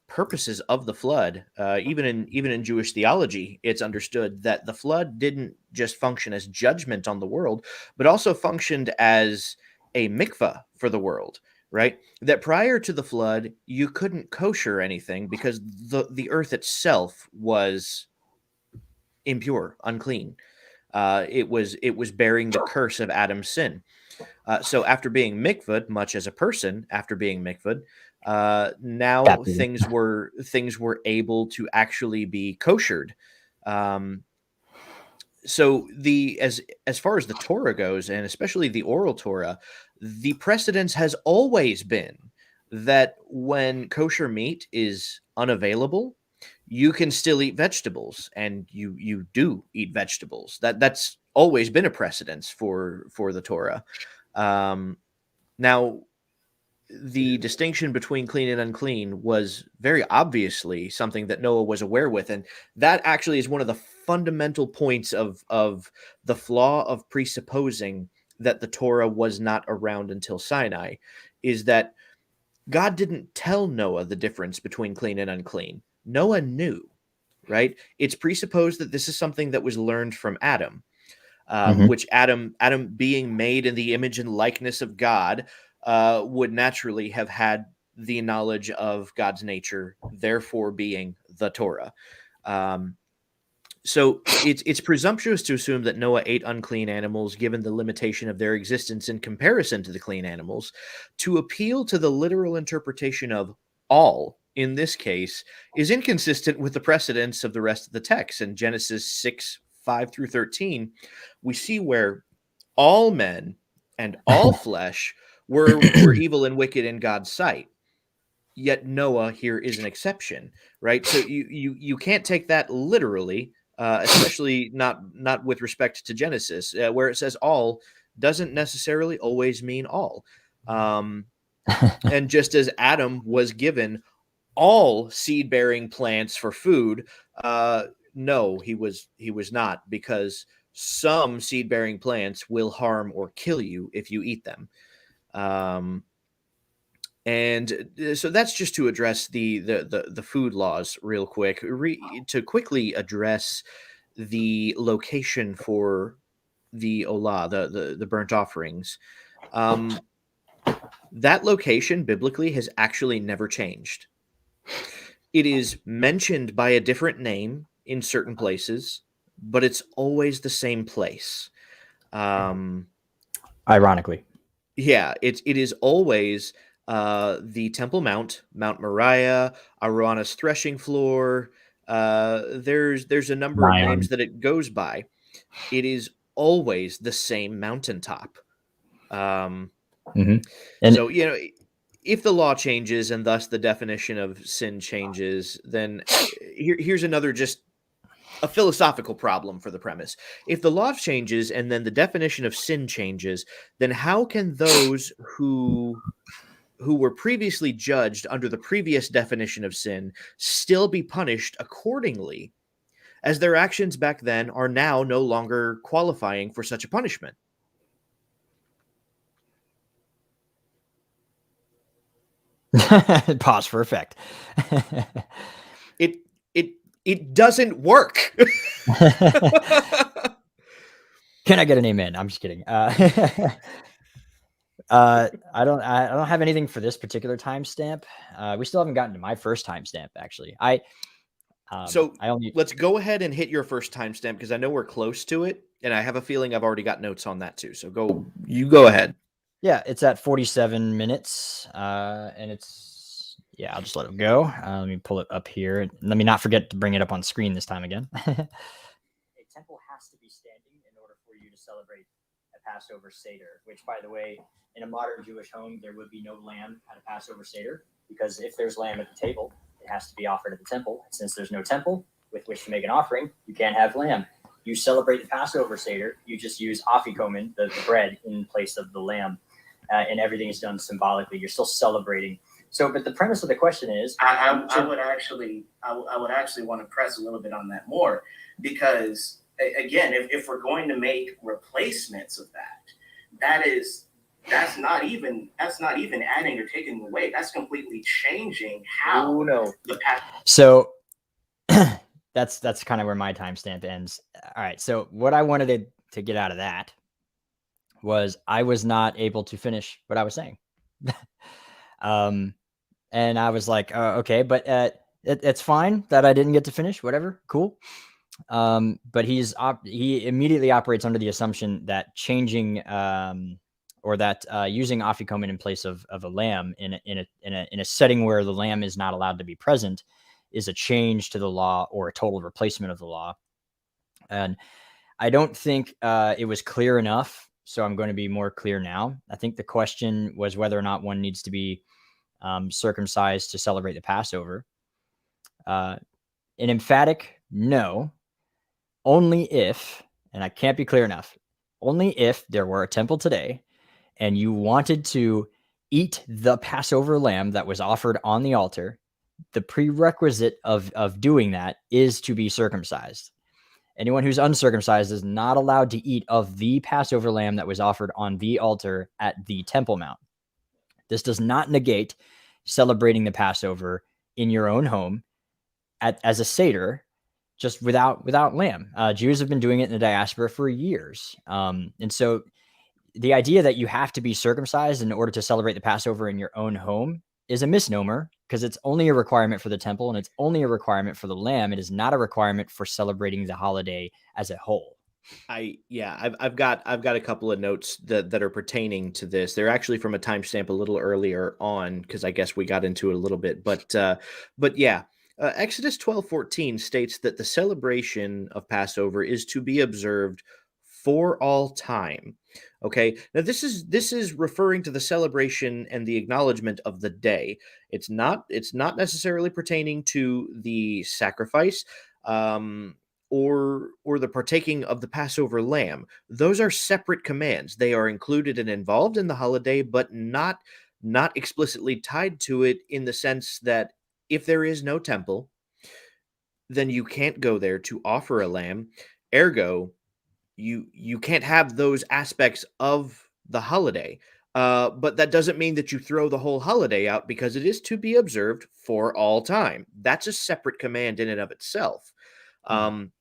purposes of the flood. Even in Jewish theology, it's understood that the flood didn't just function as judgment on the world, but also functioned as a mikvah for the world, right? That prior to the flood, you couldn't kosher anything because the earth itself was impure, unclean. It was bearing the curse of Adam's sin. So after being mikvahd, much as a person after being mikvahd, now things were able to actually be koshered. So as far as the Torah goes, and especially the oral Torah, the precedence has always been that when kosher meat is unavailable, you can still eat vegetables, and you do eat vegetables. That's always been a precedence for the Torah. Now, the distinction between clean and unclean was very obviously something that Noah was aware with, and that actually is one of the fundamental points of the flaw of presupposing that the Torah was not around until Sinai, is that God didn't tell Noah the difference between clean and unclean. Noah knew, right? It's presupposed that this is something that was learned from Adam, which Adam being made in the image and likeness of God, would naturally have had the knowledge of God's nature, therefore being the Torah. So it's presumptuous to assume that Noah ate unclean animals, given the limitation of their existence in comparison to the clean animals. To appeal to the literal interpretation of all in this case is inconsistent with the precedents of the rest of the text. In Genesis 6:5 through 13, we see where all men and all flesh were evil and wicked in God's sight. Yet Noah here is an exception, right? So you can't take that literally, especially not with respect to Genesis, where it says all doesn't necessarily always mean all. And just as Adam was given all seed-bearing plants for food, no, he was not, because some seed-bearing plants will harm or kill you if you eat them. And so that's just to address the food laws real quick. To quickly address the location for the olah, the burnt offerings. That location biblically has actually never changed. It is mentioned by a different name in certain places, but it's always the same place. Ironically. Yeah, it is always the Temple Mount, Mount Moriah, Araunah's threshing floor. There's a number of names that it goes by. It is always the same mountaintop. And so, if the law changes and thus the definition of sin changes, then here's another just a philosophical problem for the premise. If the law changes and then the definition of sin changes, then how can those who who were previously judged under the previous definition of sin still be punished accordingly, as their actions back then are now no longer qualifying for such a punishment. Pause for effect. It doesn't work. Can I get an amen? I'm just kidding. I don't have anything for this particular timestamp. We still haven't gotten to my first timestamp, actually. Let's go ahead and hit your first timestamp, because I know we're close to it, and I have a feeling I've already got notes on that too. So go ahead. Yeah, it's at 47 minutes, and I'll just let it go. Let me pull it up here. Let me not forget to bring it up on screen this time again. A temple has to be standing in order for you to celebrate a Passover Seder, which, by the way, in a modern Jewish home, there would be no lamb at a Passover Seder, because if there's lamb at the table, it has to be offered at the temple. And since there's no temple with which to make an offering, you can't have lamb. You celebrate the Passover Seder, you just use afikomen, the bread, in place of the lamb. And everything is done symbolically. You're still celebrating. So, but the premise of the question is, I would actually want to press a little bit on that more, because again, if we're going to make replacements of that's not even adding or taking away. That's completely changing how the past. So that's kind of where my timestamp ends. All right. So what I wanted to get out of that was I was not able to finish what I was saying. And I was like, okay, but it's fine that I didn't get to finish, whatever. Cool. But he immediately operates under the assumption that changing, or that using afikomen in place of a lamb in a setting where the lamb is not allowed to be present is a change to the law or a total replacement of the law. And I don't think it was clear enough. So I'm going to be more clear now. I think the question was whether or not one needs to be circumcised to celebrate the Passover. An emphatic no, only if, and I can't be clear enough, only if there were a temple today and you wanted to eat the Passover lamb that was offered on the altar, the prerequisite of doing that is to be circumcised. Anyone who's uncircumcised is not allowed to eat of the Passover lamb that was offered on the altar at the Temple Mount. This does not negate celebrating the Passover in your own home as a Seder, just without lamb. Jews have been doing it in the diaspora for years. And so the idea that you have to be circumcised in order to celebrate the Passover in your own home is a misnomer, because it's only a requirement for the temple and it's only a requirement for the lamb. It is not a requirement for celebrating the holiday as a whole. I've got a couple of notes that are pertaining to this. They're actually from a timestamp a little earlier on, because I guess we got into it a little bit. But Exodus 12:14 states that the celebration of Passover is to be observed for all time. Okay, now this is referring to the celebration and the acknowledgement of the day. It's not necessarily pertaining to the sacrifice or the partaking of the Passover lamb. Those are separate commands. They are included and involved in the holiday, but not explicitly tied to it, in the sense that if there is no temple, then you can't go there to offer a lamb. Ergo, you can't have those aspects of the holiday. But that doesn't mean that you throw the whole holiday out, because it is to be observed for all time. That's a separate command in and of itself. And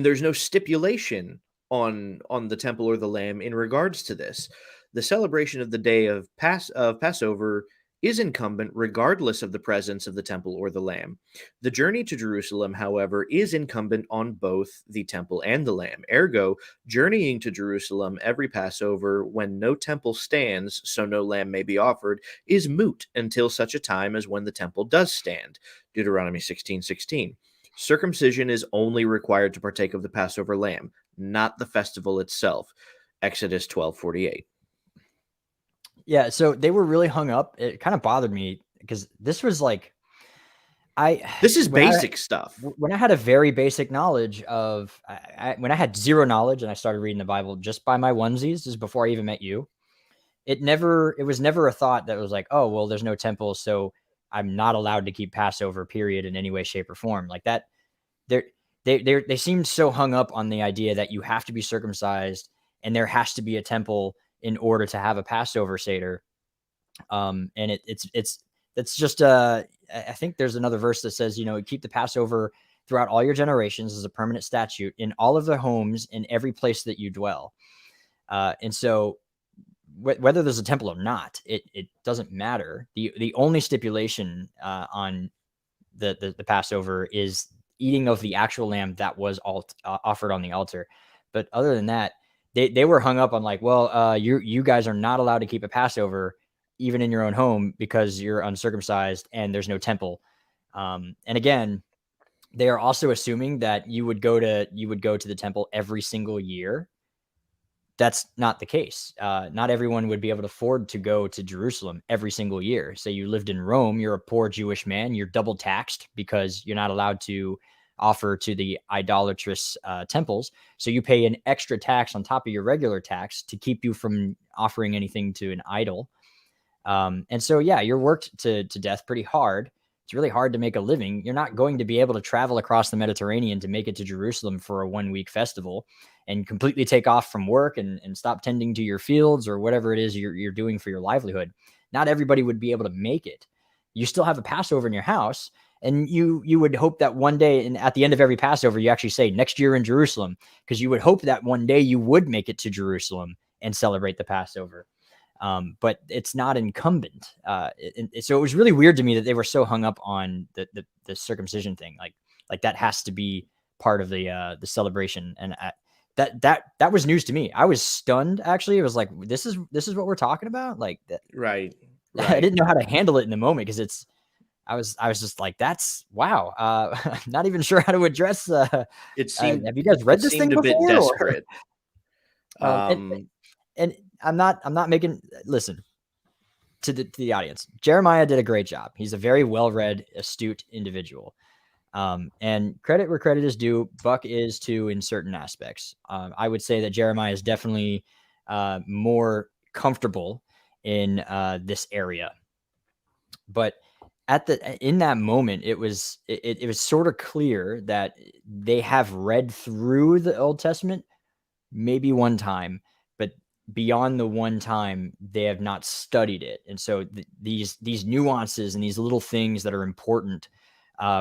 there's no stipulation on the temple or the lamb in regards to this. The celebration of the day of Passover is incumbent regardless of the presence of the temple or the lamb. The journey to Jerusalem, however, is incumbent on both the temple and the lamb. Ergo, journeying to Jerusalem every Passover when no temple stands, so no lamb may be offered, is moot until such a time as when the temple does stand. Deuteronomy 16:16. Circumcision is only required to partake of the Passover lamb, not the festival itself. Exodus 12:48. Yeah, so they were really hung up. It kind of bothered me, because this was like, this is basic stuff. When I had a very basic knowledge of, when I had zero knowledge and I started reading the Bible just by my onesies, this is before I even met you. it was never a thought that was like, oh, well, there's no temple, so I'm not allowed to keep Passover, period, in any way, shape, or form. Like that, they seemed so hung up on the idea that you have to be circumcised and there has to be a temple in order to have a Passover Seder. And it's just I think there's another verse that says, keep the Passover throughout all your generations as a permanent statute in all of the homes in every place that you dwell. And so whether there's a temple or not, it doesn't matter. The only stipulation on the Passover is eating of the actual lamb that was offered on the altar. But other than that, they were hung up on like, well, you guys are not allowed to keep a Passover even in your own home because you're uncircumcised and there's no temple. And again, they are also assuming that you would go to the temple every single year. That's not the case. Not everyone would be able to afford to go to Jerusalem every single year. Say you lived in Rome, you're a poor Jewish man, you're double taxed because you're not allowed to offer to the idolatrous temples. So you pay an extra tax on top of your regular tax to keep you from offering anything to an idol. And so, yeah, you're worked to death pretty hard. It's really hard to make a living. You're not going to be able to travel across the Mediterranean to make it to Jerusalem for a 1-week festival and completely take off from work and stop tending to your fields or whatever it is you're doing for your livelihood. Not everybody would be able to make it. You still have a Passover in your house, and you would hope that one day, and at the end of every Passover, you actually say next year in Jerusalem, because you would hope that one day you would make it to Jerusalem and celebrate the Passover. But it's not incumbent. So it was really weird to me that they were so hung up on the circumcision thing. Like that has to be part of the celebration. And that was news to me. I was stunned. Actually, it was like, this is what we're talking about. Like that. Right. I didn't know how to handle it in the moment because I was just like, that's wow. Not even sure how to address. It seemed. Have you guys read this thing before? A bit desperate. And I'm not making, listen to the audience. Jeremiah did a great job. He's a very well-read, astute individual. And credit where credit is due. Buck is too in certain aspects. I would say that Jeremiah is definitely more comfortable in this area. But in that moment, it was sort of clear that they have read through the Old Testament maybe one time, but beyond the one time, they have not studied it. And so these nuances and these little things that are important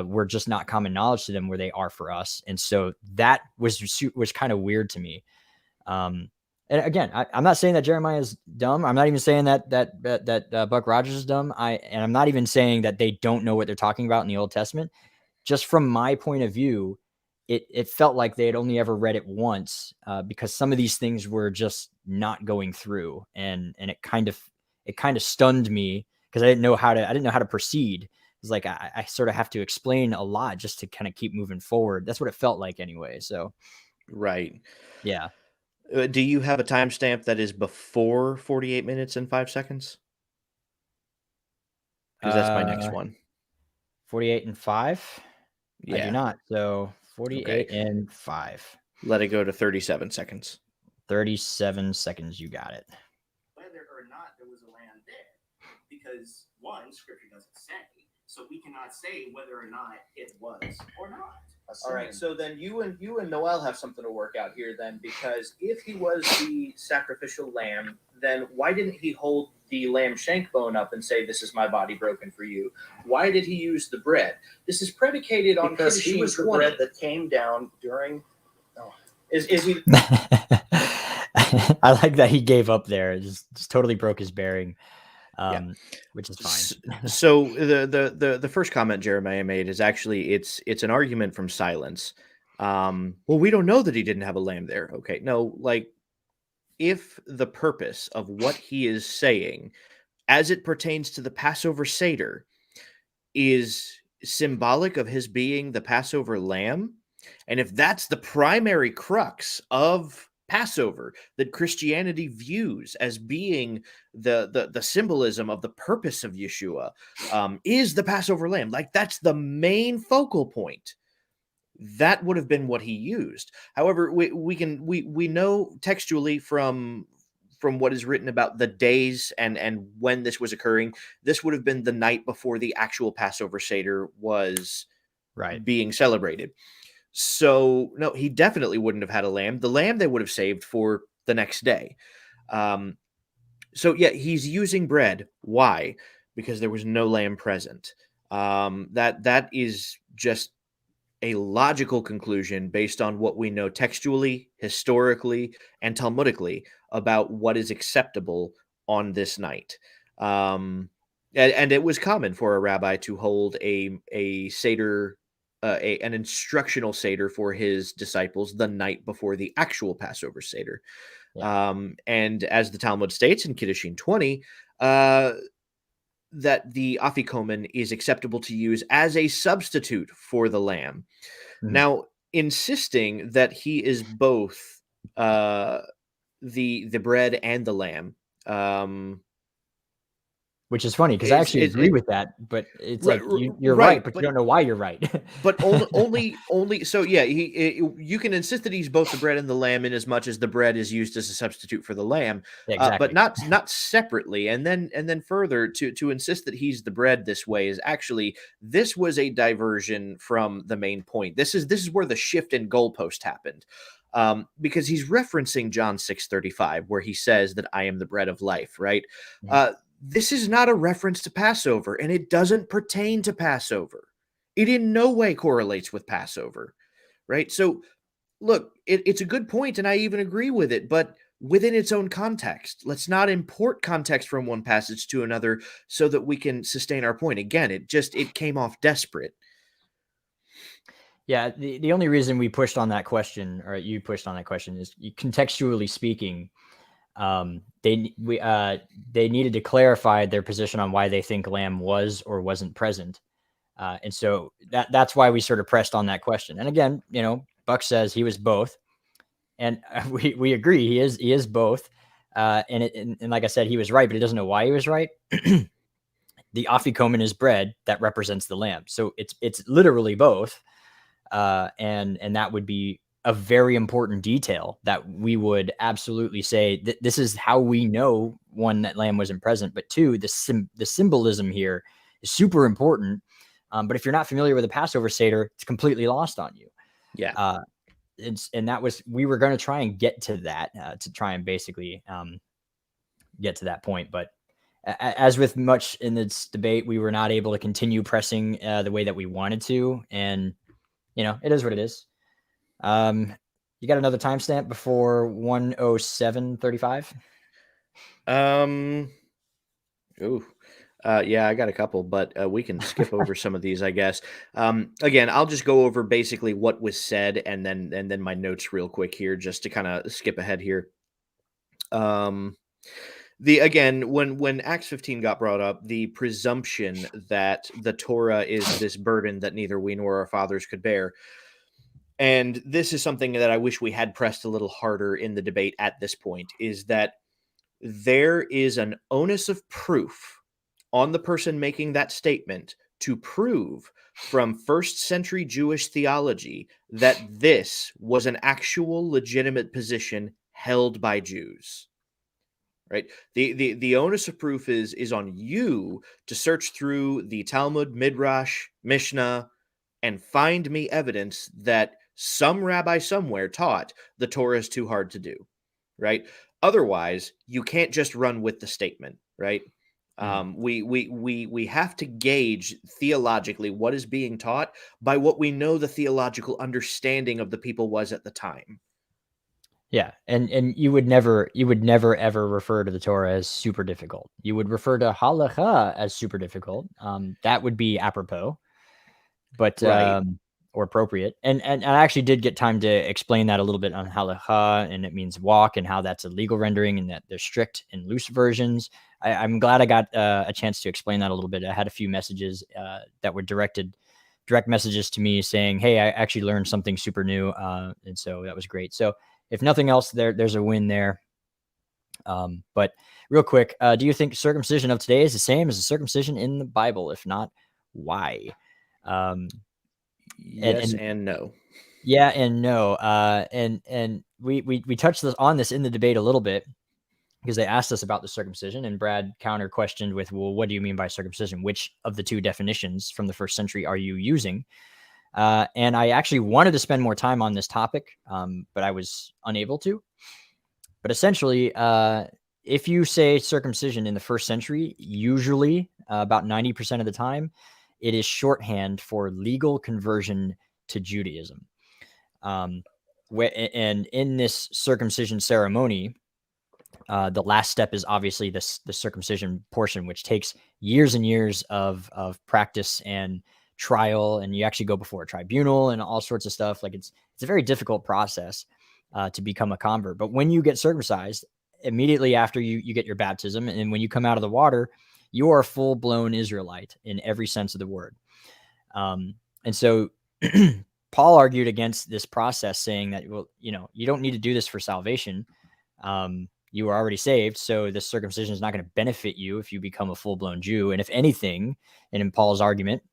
were just not common knowledge to them where they are for us. And so that was kind of weird to me. And again, I'm not saying that Jeremiah is dumb. I'm not even saying that Buck Rogers is dumb. And I'm not even saying that they don't know what they're talking about in the Old Testament. Just from my point of view, it felt like they had only ever read it once because some of these things were just not going through, and it kind of stunned me because I didn't know how to proceed. It's like I sort of have to explain a lot just to kind of keep moving forward. That's what it felt like anyway. So, right, yeah. Do you have a timestamp that is before 48 minutes and 5 seconds? Because that's my next one. 48 and 5. Yeah. I do not. So 48 and 5. Let it go to 37 seconds. 37 seconds. You got it. Whether or not there was a lamb there, because one, Scripture doesn't say, so we cannot say whether or not it was or not. All right, so then you and Noel have something to work out here then, because if he was the sacrificial lamb, then why didn't he hold the lamb shank bone up and say, "This is my body broken for you"? Why did he use the bread? This is predicated on because he was the 20. bread that came down during. Oh. Is he? I like that he gave up there. Just totally broke his bearing. Which is fine. So the first comment Jeremiah made is actually it's an argument from silence. Well, we don't know that he didn't have a lamb there. Okay, no, like if the purpose of what he is saying, as it pertains to the Passover Seder, is symbolic of his being the Passover lamb, and if that's the primary crux of Passover that Christianity views as being the symbolism of the purpose of Yeshua, is the Passover lamb. Like that's the main focal point. That would have been what he used. However, we know textually from from what is written about the days and when this was occurring, this would have been the night before the actual Passover Seder was being celebrated. So no, he definitely wouldn't have had a lamb. The lamb they would have saved for the next day. So yeah, he's using bread. Why? Because there was no lamb present. That is just a logical conclusion based on what we know textually, historically, and Talmudically about what is acceptable on this night. And it was common for a rabbi to hold a Seder, an instructional Seder for his disciples the night before the actual Passover Seder. Yeah. And as the Talmud states in Kiddushin 20, that the afikomen is acceptable to use as a substitute for the lamb. Mm-hmm. Now, insisting that he is both the bread and the lamb, which is funny because I actually agree with that, but it's like you're right, but you don't know why you're right. But only so yeah, you can insist that he's both the bread and the lamb in as much as the bread is used as a substitute for the lamb, exactly. but not separately. And then further to insist that he's the bread this way is actually, this was a diversion from the main point. This is where the shift in goalpost happened. Because he's referencing John 6:35, where he says that I am the bread of life, right? Mm-hmm. This is not a reference to Passover, and it doesn't pertain to Passover. It in no way correlates with Passover, right? So, look, it's a good point, and I even agree with it, but within its own context. Let's not import context from one passage to another so that we can sustain our point. Again, it came off desperate. Yeah, the only reason we pushed on that question, or you pushed on that question, is contextually speaking, they needed to clarify their position on why they think lamb was or wasn't present, and so that's why we sort of pressed on that question. And again, Buck says he was both, and we agree he is both, and like I said, he was right, but he doesn't know why he was right. The afikomen is bread that represents the lamb, so it's literally both. And that would be a very important detail that we would absolutely say that this is how we know, one, that lamb wasn't present, but two, the symbolism here is super important. But if you're not familiar with the Passover Seder, it's completely lost on you. Yeah. And we were going to try and get to that, to try and basically get to that point. But as with much in this debate, we were not able to continue pressing the way that we wanted to. And it is what it is. You got another timestamp before 1:07:35? Yeah, I got a couple, but we can skip over some of these, I guess. Again, I'll just go over basically what was said and then my notes real quick here, just to kind of skip ahead here. When Acts 15 got brought up, the presumption that the Torah is this burden that neither we nor our fathers could bear. And this is something that I wish we had pressed a little harder in the debate at this point, is that there is an onus of proof on the person making that statement to prove from first century Jewish theology that this was an actual legitimate position held by Jews. Right. The onus of proof is on you to search through the Talmud, Midrash, Mishnah, and find me evidence that some rabbi somewhere taught the Torah is too hard to do. Right. Otherwise, you can't just run with the statement. Right. We have to gauge theologically what is being taught by what we know the theological understanding of the people was at the time. Yeah, and you would never ever refer to the Torah as super difficult. You would refer to halacha as super difficult. That would be apropos, but right. Or appropriate. And I actually did get time to explain that a little bit on halacha, and it means walk, and how that's a legal rendering, and that there's strict and loose versions. I'm glad I got a chance to explain that a little bit. I had a few messages that were direct messages to me saying, "Hey, I actually learned something super new," and so that was great. So, if nothing else, there's a win there. But real quick, do you think circumcision of today is the same as the circumcision in the Bible? If not, why? Yes and no. Yeah and no. And we touched on this in the debate a little bit, because they asked us about the circumcision, and Brad counter questioned with, well, what do you mean by circumcision? Which of the two definitions from the first century are you using? And I actually wanted to spend more time on this topic, but I was unable to. But essentially, if you say circumcision in the first century, usually about 90% of the time, it is shorthand for legal conversion to Judaism. And in this circumcision ceremony, the last step is obviously the circumcision portion, which takes years and years of practice and trial, and you actually go before a tribunal and all sorts of stuff. Like it's a very difficult process to become a convert. But when you get circumcised, immediately after you get your baptism, and when you come out of the water, you are a full-blown Israelite in every sense of the word. And so Paul argued against this process, saying that, well, you don't need to do this for salvation. You are already saved, so this circumcision is not going to benefit you if you become a full-blown Jew. And if anything, and in Paul's argument,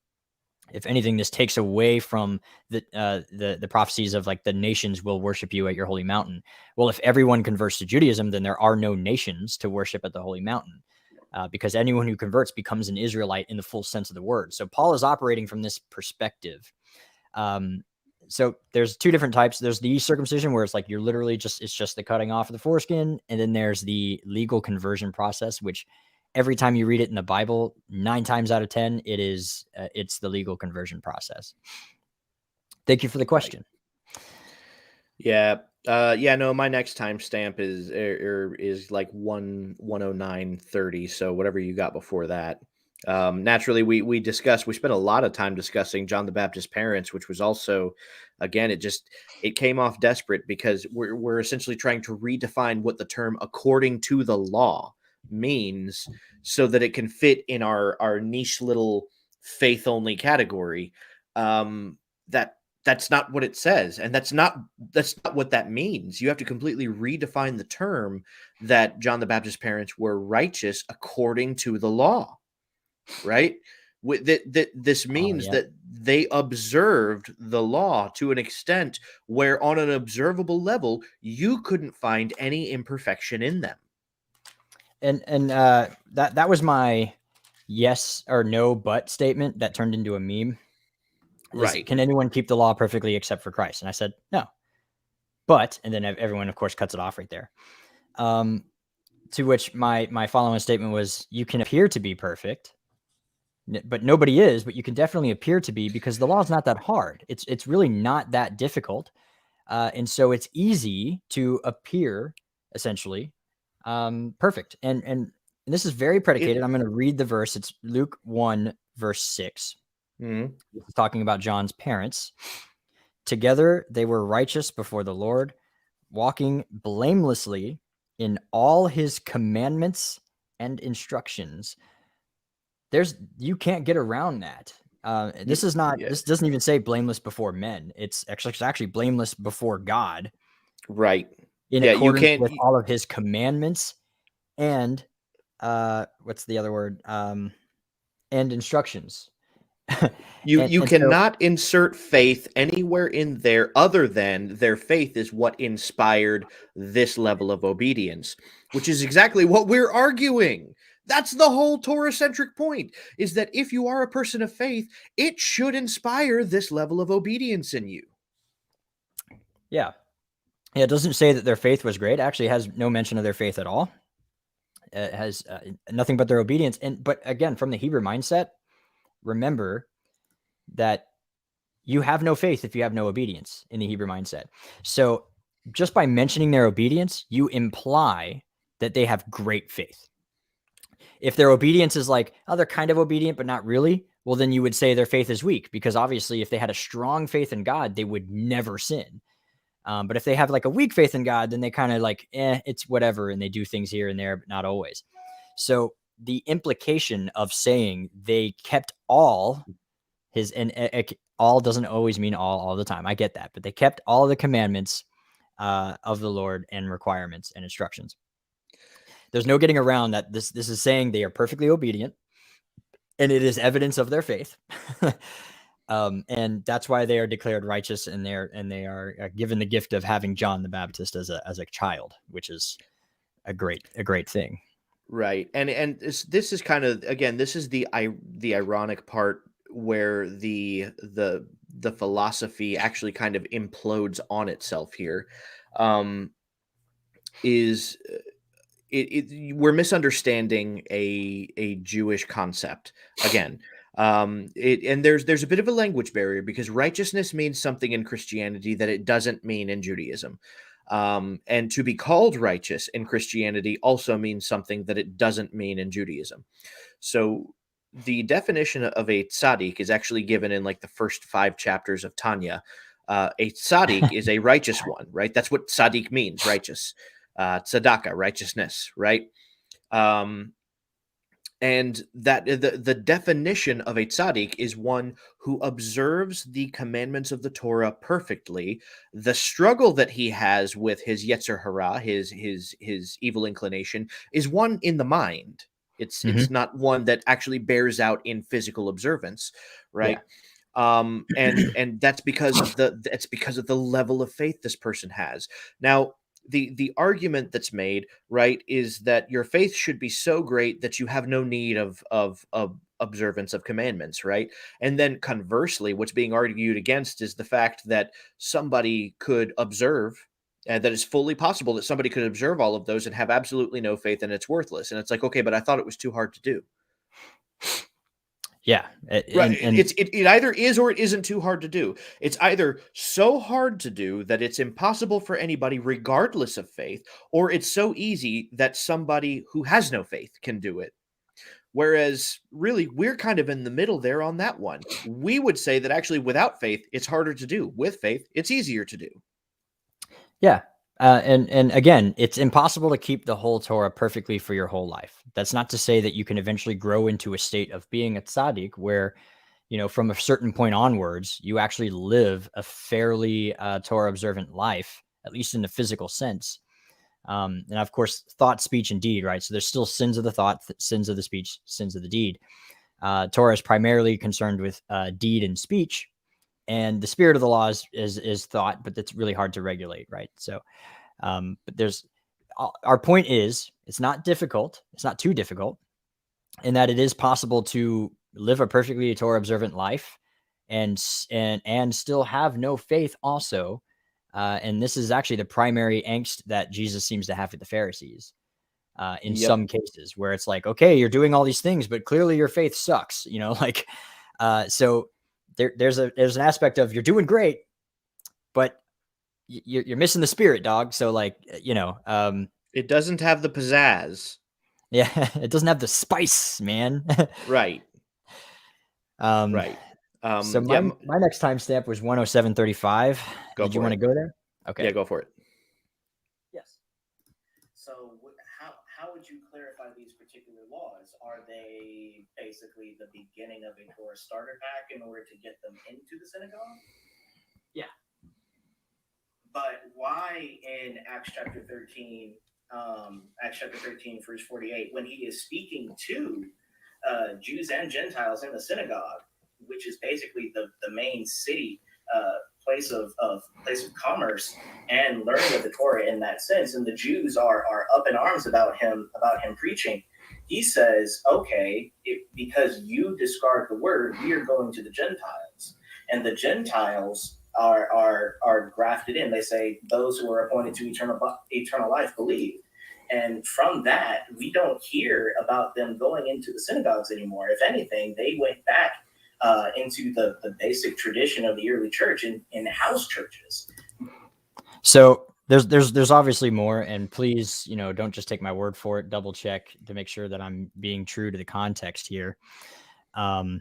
if anything, this takes away from the prophecies of like the nations will worship you at your holy mountain. Well, if everyone converts to Judaism, then there are no nations to worship at the holy mountain, because anyone who converts becomes an Israelite in the full sense of the word. So Paul is operating from this perspective. So there's two different types. There's the circumcision, where it's like you're literally it's just the cutting off of the foreskin. And then there's the legal conversion process, which every time you read it in the Bible, 9 times out of 10, it's the legal conversion process. Thank you for the question. Yeah. No, my next timestamp is like 109:30. So whatever you got before that. Naturally, we spent a lot of time discussing John the Baptist's parents, which was also, again, it came off desperate because we're essentially trying to redefine what the term according to the law means so that it can fit in our niche little faith only category. That's not what it says, and that's not what that means. You have to completely redefine the term that John the Baptist's parents were righteous according to the law. Right? This means that they observed the law to an extent where on an observable level, you couldn't find any imperfection in them. And that was my yes or no but statement that turned into a meme. Right. Can anyone keep the law perfectly except for Christ? And I said, no. But, and then everyone, of course, cuts it off right there. To which my following statement was, you can appear to be perfect, but nobody is, but you can definitely appear to be, because the law is not that hard. It's really not that difficult. And so it's easy to appear essentially perfect. And this is very predicated. I'm going to read the verse. It's Luke 1, verse 6. Mm-hmm. It's talking about John's parents. Together they were righteous before the Lord, walking blamelessly in all his commandments and instructions. You can't get around that. This doesn't even say blameless before men. It's actually blameless before God. Right. In accordance with all of his commandments and what's the other word? And instructions. You cannot insert faith anywhere in there other than their faith is what inspired this level of obedience, which is exactly what we're arguing. That's the whole Torah-centric point, is that if you are a person of faith, it should inspire this level of obedience in you. Yeah. It doesn't say that their faith was great. It actually has no mention of their faith at all. It has nothing but their obedience. But again, from the Hebrew mindset, remember that you have no faith if you have no obedience in the Hebrew mindset. So just by mentioning their obedience, you imply that they have great faith. If their obedience is like, oh, they're kind of obedient, but not really, well, then you would say their faith is weak, because obviously if they had a strong faith in God, they would never sin. But if they have like a weak faith in God, then they kind of like, it's whatever. And they do things here and there, but not always. So the implication of saying they kept all his, and all doesn't always mean all the time. I get that, but they kept all the commandments of the Lord and requirements and instructions. There's no getting around that. This is saying they are perfectly obedient, and it is evidence of their faith. And that's why they are declared righteous, and they are given the gift of having John the Baptist as a child, which is a great thing. Right. And this is kind of, again, this is the ironic part where the philosophy actually kind of implodes on itself here. Is we're misunderstanding a Jewish concept again. And there's a bit of a language barrier because righteousness means something in Christianity that it doesn't mean in Judaism. And to be called righteous in Christianity also means something that it doesn't mean in Judaism. So the definition of a tzaddik is actually given in like the first 5 chapters of Tanya. A tzaddik is a righteous one, right? That's what tzaddik means, righteous. Tzedakah, righteousness, right? And that the definition of a tzaddik is one who observes the commandments of the Torah perfectly. The struggle that he has with his yetzer hara, his evil inclination, is one in the mind. It's not one that actually bears out in physical observance, right? Yeah. And that's because of the level of faith this person has. Now, the argument that's made, right, is that your faith should be so great that you have no need of observance of commandments, right? And then conversely, what's being argued against is the fact that somebody could observe, that it's fully possible that somebody could observe all of those and have absolutely no faith and it's worthless. And it's like, okay, but I thought it was too hard to do. Yeah. Right. It either is or it isn't too hard to do. It's either so hard to do that it's impossible for anybody regardless of faith, or it's so easy that somebody who has no faith can do it. Whereas really we're kind of in the middle there on that one. We would say that actually without faith, it's harder to do. With faith, it's easier to do. Yeah. And again, it's impossible to keep the whole Torah perfectly for your whole life. That's not to say that you can eventually grow into a state of being a tzaddik where, from a certain point onwards, you actually live a fairly Torah observant life, at least in the physical sense. And of course, thought, speech, and deed, right? So there's still sins of the thought, sins of the speech, sins of the deed. Torah is primarily concerned with deed and speech. And the spirit of the law is thought, but that's really hard to regulate, right? So, but our point is, it's not difficult. It's not too difficult, in that it is possible to live a perfectly Torah observant life, and still have no faith also. And this is actually the primary angst that Jesus seems to have with the Pharisees, in some cases, where it's like, okay, you're doing all these things, but clearly your faith sucks, so. There's an aspect of you're doing great, but you're missing the spirit, dog. So it doesn't have the pizzazz. Yeah, it doesn't have the spice, man. Right. Right. So my next timestamp was 107:35. Did you want to go there? Okay. Yeah, go for it. Yes. So how would you clarify these particular laws? Are they basically the beginning of a Torah starter pack in order to get them into the synagogue? Yeah. But why in Acts chapter 13, verse 48, when he is speaking to Jews and Gentiles in the synagogue, which is basically the main city, place of commerce and learning of the Torah in that sense, and the Jews are up in arms about him preaching. He says, okay, because you discard the word, we are going to the Gentiles, and the Gentiles are grafted in. They say those who are appointed to eternal life believe, and from that we don't hear about them going into the synagogues anymore. If anything, they went back into the basic tradition of the early church in house churches. So there's obviously more, and please, don't just take my word for it. Double check to make sure that I'm being true to the context here. So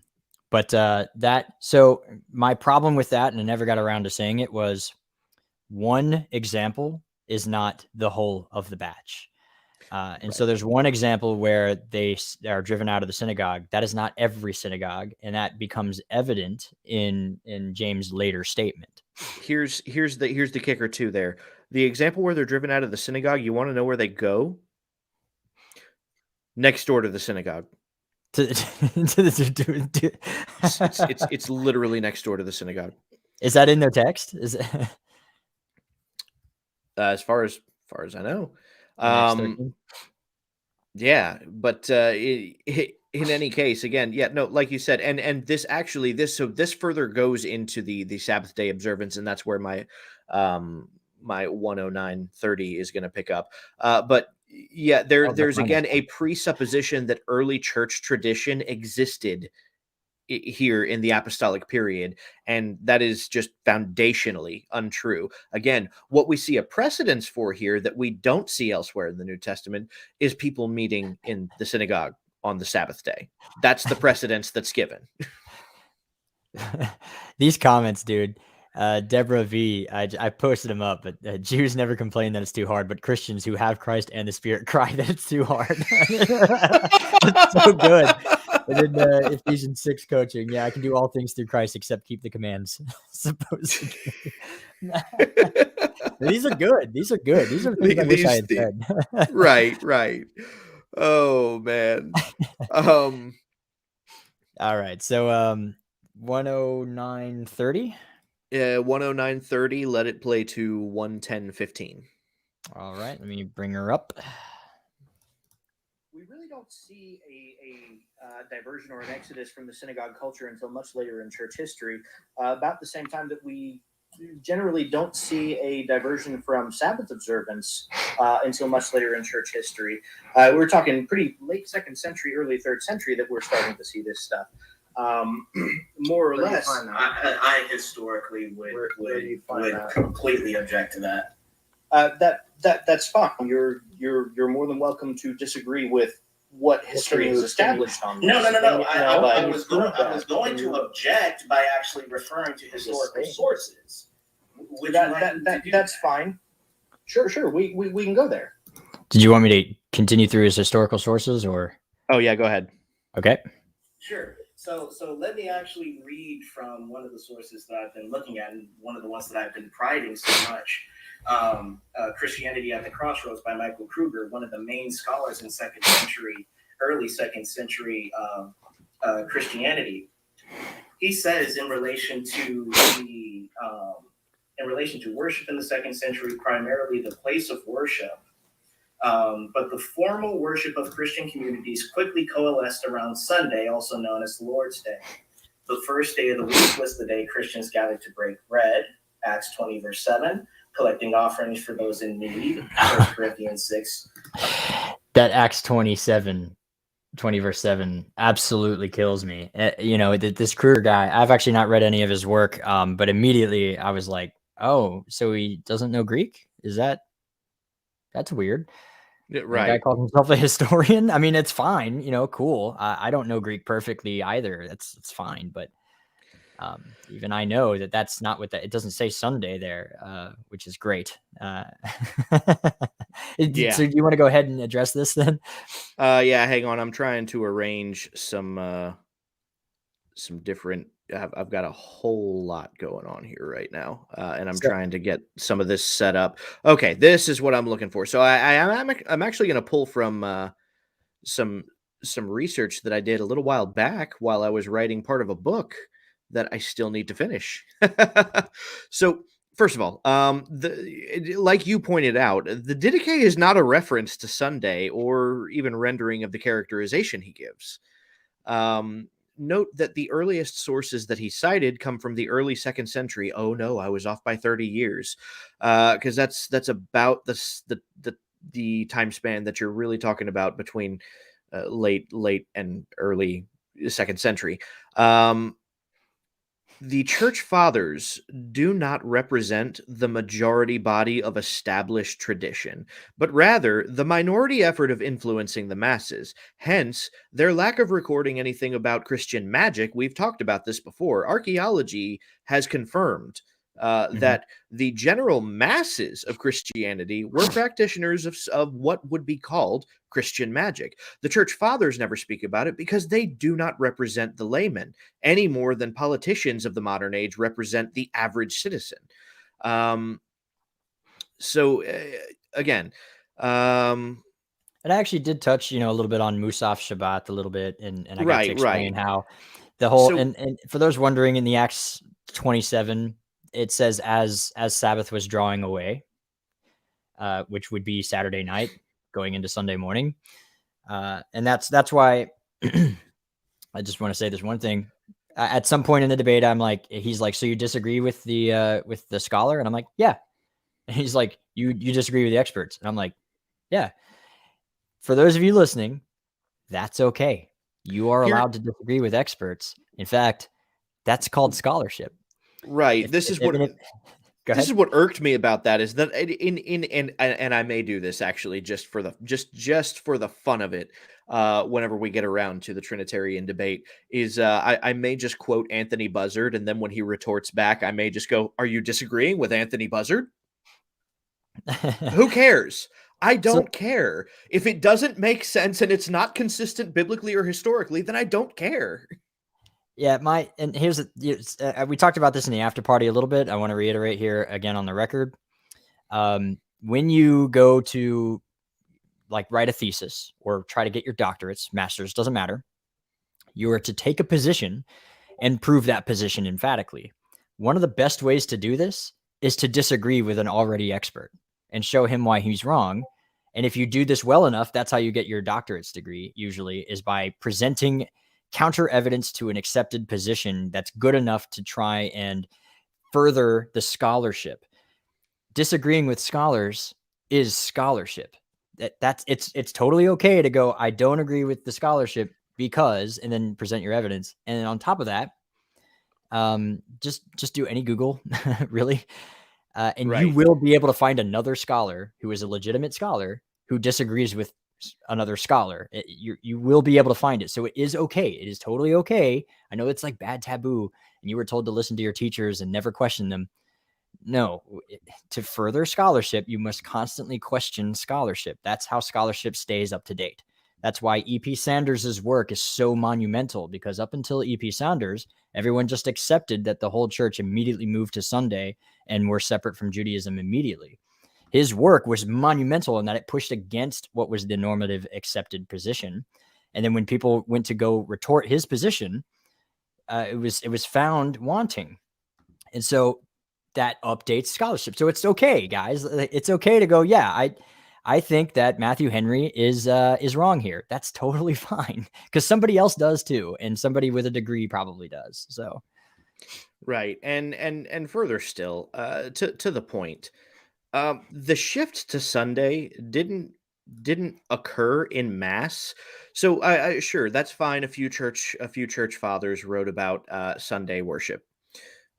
my problem with that, and I never got around to saying it, was one example is not the whole of the batch. And so there's one example where they are driven out of the synagogue. That is not every synagogue, and that becomes evident in James' later statement. Here's the kicker too. There, the example where they're driven out of the synagogue. You want to know where they go? Next door to the synagogue. It's literally next door to the synagogue. Is that in their text? Is it? As far as I know. Acts Um, 13. yeah, but in any case, again, yeah, no, like you said, and this actually this further goes into the Sabbath day observance, and that's where my 109:30 is going to pick up. But yeah, Oh, that's there's my next again a presupposition that early church tradition existed here in the apostolic period, and that is just foundationally untrue. Again, what we see a precedence for here that we don't see elsewhere in the New Testament is people meeting in the synagogue on the Sabbath day. That's the precedence that's given. These comments, dude. Deborah V. I posted them up, but Jews never complain that it's too hard, but Christians who have Christ and the Spirit cry that it's too hard. It's so good. And then Ephesians 6 coaching. Yeah, I can do all things through Christ except keep the commands. Supposedly. These are good. These are good. These are things I wish I had said. Right. Oh man. All right. So 109:30. 109:30. Let it play to 110:15. All right. Let me bring her up. We really don't see a diversion or an exodus from the synagogue culture until much later in church history, about the same time that we generally don't see a diversion from Sabbath observance until much later in church history. We're talking pretty late 2nd century, early 3rd century that we're starting to see this stuff. More or less. I historically would completely object to that. That's fine. You're more than welcome to disagree with what history is established on this. No. I was going to object by actually referring to historical sources. That's fine. Sure. We can go there. Did you want me to continue through his historical sources, or? Oh yeah, go ahead. Okay. Sure. So let me actually read from one of the sources that I've been looking at, and one of the ones that I've been priding so much. Christianity at the Crossroads by Michael Kruger, one of the main scholars in early second century Christianity. He says in relation to worship in the 2nd century, primarily the place of worship, but the formal worship of Christian communities quickly coalesced around Sunday, also known as the Lord's Day. The first day of the week was the day Christians gathered to break bread, Acts 20, verse 7, collecting offerings for those in need, 1 Corinthians 6. That Acts 20, verse 7 absolutely kills me. This Kruger guy, I've actually not read any of his work, but immediately I was like, oh, so he doesn't know Greek? That's weird. Yeah, right. The guy calls himself a historian. I mean, it's fine, cool. I don't know Greek perfectly either. It's fine, but even I know that that's not what it doesn't say Sunday there, which is great. Yeah. So do you want to go ahead and address this then? Yeah, hang on. I'm trying to arrange some different. I've got a whole lot going on here right now, and I'm trying to get some of this set up. Okay, this is what I'm looking for. So I'm actually going to pull from some research that I did a little while back while I was writing part of a book that I still need to finish. So first of all, like you pointed out, the Didache is not a reference to Sunday or even rendering of the characterization he gives. Note that the earliest sources that he cited come from the early 2nd century. Oh no, I was off by 30 years, because that's about the time span that you're really talking about between late and early 2nd century. The church fathers do not represent the majority body of established tradition, but rather the minority effort of influencing the masses. Hence, their lack of recording anything about Christian magic. We've talked about this before. Archaeology has confirmed that the general masses of Christianity were practitioners of what would be called Christian magic. The church fathers never speak about it because they do not represent the layman any more than politicians of the modern age represent the average citizen. Again, it actually did touch, a little bit on Musaf Shabbat a little bit, and I got to explain how the whole and for those wondering, in the Acts 27, it says as Sabbath was drawing away. which would be Saturday night going into Sunday morning. And that's why I just want to say this one thing. At some point in the debate, he's like, so you disagree with the scholar? And I'm like, yeah. And he's like, you disagree with the experts? And I'm like, yeah. For those of you listening, that's okay. You are allowed to disagree with experts. In fact, that's called scholarship. Right. This is what irked me about that is that and I may do this actually just for the fun of it. Whenever we get around to the Trinitarian debate, is I may just quote Anthony Buzzard, and then when he retorts back, I may just go, "Are you disagreeing with Anthony Buzzard?" Who cares? I don't care. If it doesn't make sense and it's not consistent biblically or historically, then I don't care. Yeah, we talked about this in the after party a little bit. I want to reiterate here again on the record. When you go to write a thesis or try to get your doctorates, master's, doesn't matter. You are to take a position and prove that position emphatically. One of the best ways to do this is to disagree with an already expert and show him why he's wrong. And if you do this well enough, that's how you get your doctorate's degree, usually, is by presenting counter evidence to an accepted position that's good enough to try and further the scholarship. Disagreeing with scholars is scholarship. It's totally okay to go, I don't agree with the scholarship because, and then present your evidence. And then on top of that, just do any Google, really. And right. You will be able to find another scholar who is a legitimate scholar who disagrees with another scholar. You will be able to find it. So it is okay. It is totally okay. I know it's like bad taboo and you were told to listen to your teachers and never question them. No, to further scholarship, you must constantly question scholarship. That's how scholarship stays up to date. That's why E.P. Sanders's work is so monumental, because up until E.P. Sanders, everyone just accepted that the whole church immediately moved to Sunday and were separate from Judaism immediately. His work was monumental in that it pushed against what was the normative accepted position. And then when people went to go retort his position, it was found wanting. And so that updates scholarship. So it's okay, guys. It's okay to go, yeah, I think that Matthew Henry is wrong here. That's totally fine, because somebody else does too, and somebody with a degree probably does. So, right, and further still, to the point, the shift to Sunday didn't occur in mass. So, sure, that's fine. A few church fathers wrote about Sunday worship.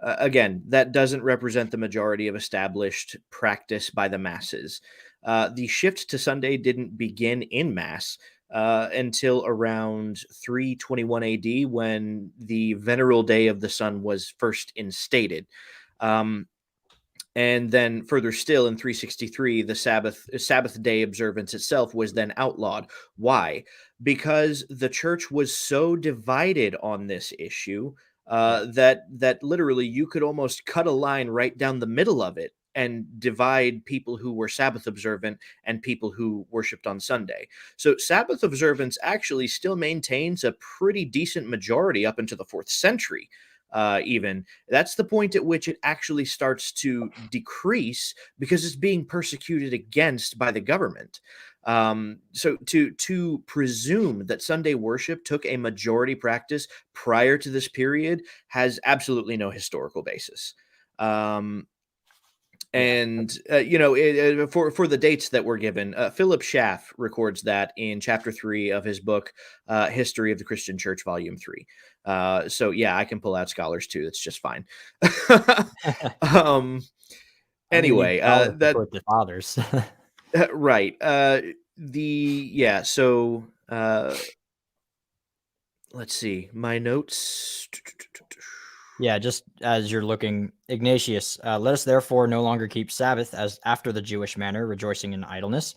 Again, that doesn't represent the majority of established practice by the masses. The shift to Sunday didn't begin in mass until around 321 AD, when the veneral day of the sun was first instated. And then further still, in 363, the Sabbath day observance itself was then outlawed. Why? Because the church was so divided on this issue that literally you could almost cut a line right down the middle of it and divide people who were Sabbath observant and people who worshiped on Sunday. So Sabbath observance actually still maintains a pretty decent majority up into the 4th century. Even that's the point at which it actually starts to decrease, because it's being persecuted against by the government. So to presume that Sunday worship took a majority practice prior to this period has absolutely no historical basis. And for the dates that were given, Philip Schaff records that in chapter 3 of his book, History of the Christian Church, volume 3. So yeah, I can pull out scholars too. That's just fine. Anyway, that the fathers. Right. So let's see my notes. Yeah, just as you're looking, Ignatius, let us therefore no longer keep Sabbath as after the Jewish manner, rejoicing in idleness,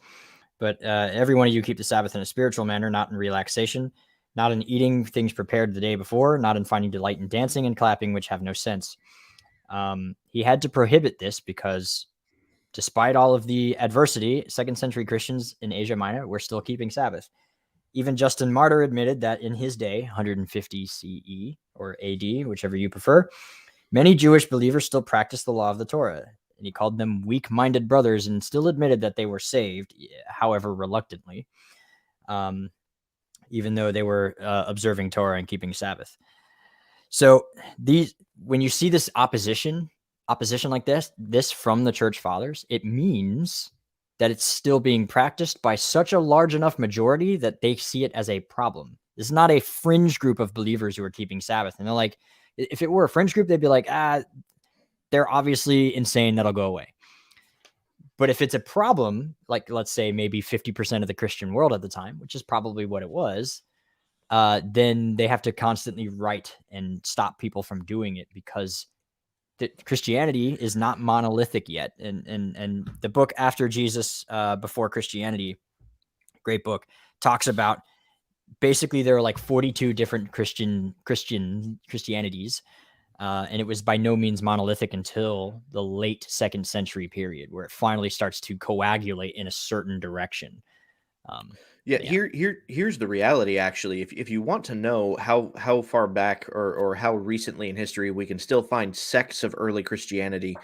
but every one of you keep the Sabbath in a spiritual manner, not in relaxation, not in eating things prepared the day before, not in finding delight in dancing and clapping, which have no sense. He had to prohibit this because despite all of the adversity, 2nd century Christians in Asia Minor were still keeping Sabbath. Even Justin Martyr admitted that in his day, 150 CE or AD, whichever you prefer, many Jewish believers still practiced the law of the Torah. and he called them weak-minded brothers, and still admitted that they were saved, however reluctantly, even though they were observing Torah and keeping Sabbath. So when you see this opposition like this from the church fathers, it means that it's still being practiced by such a large enough majority that they see it as a problem. This is not a fringe group of believers who are keeping Sabbath. And they're like, if it were a fringe group, they'd be like, they're obviously insane, that'll go away. But if it's a problem, like let's say maybe 50% of the Christian world at the time, which is probably what it was, then they have to constantly write and stop people from doing it, because Christianity is not monolithic yet. And the book After Jesus, Before Christianity, great book, talks about basically there are like 42 different Christianities. And it was by no means monolithic until the late 2nd century period, where it finally starts to coagulate in a certain direction. Here's the reality. Actually, if you want to know how far back or how recently in history we can still find sects of early Christianity,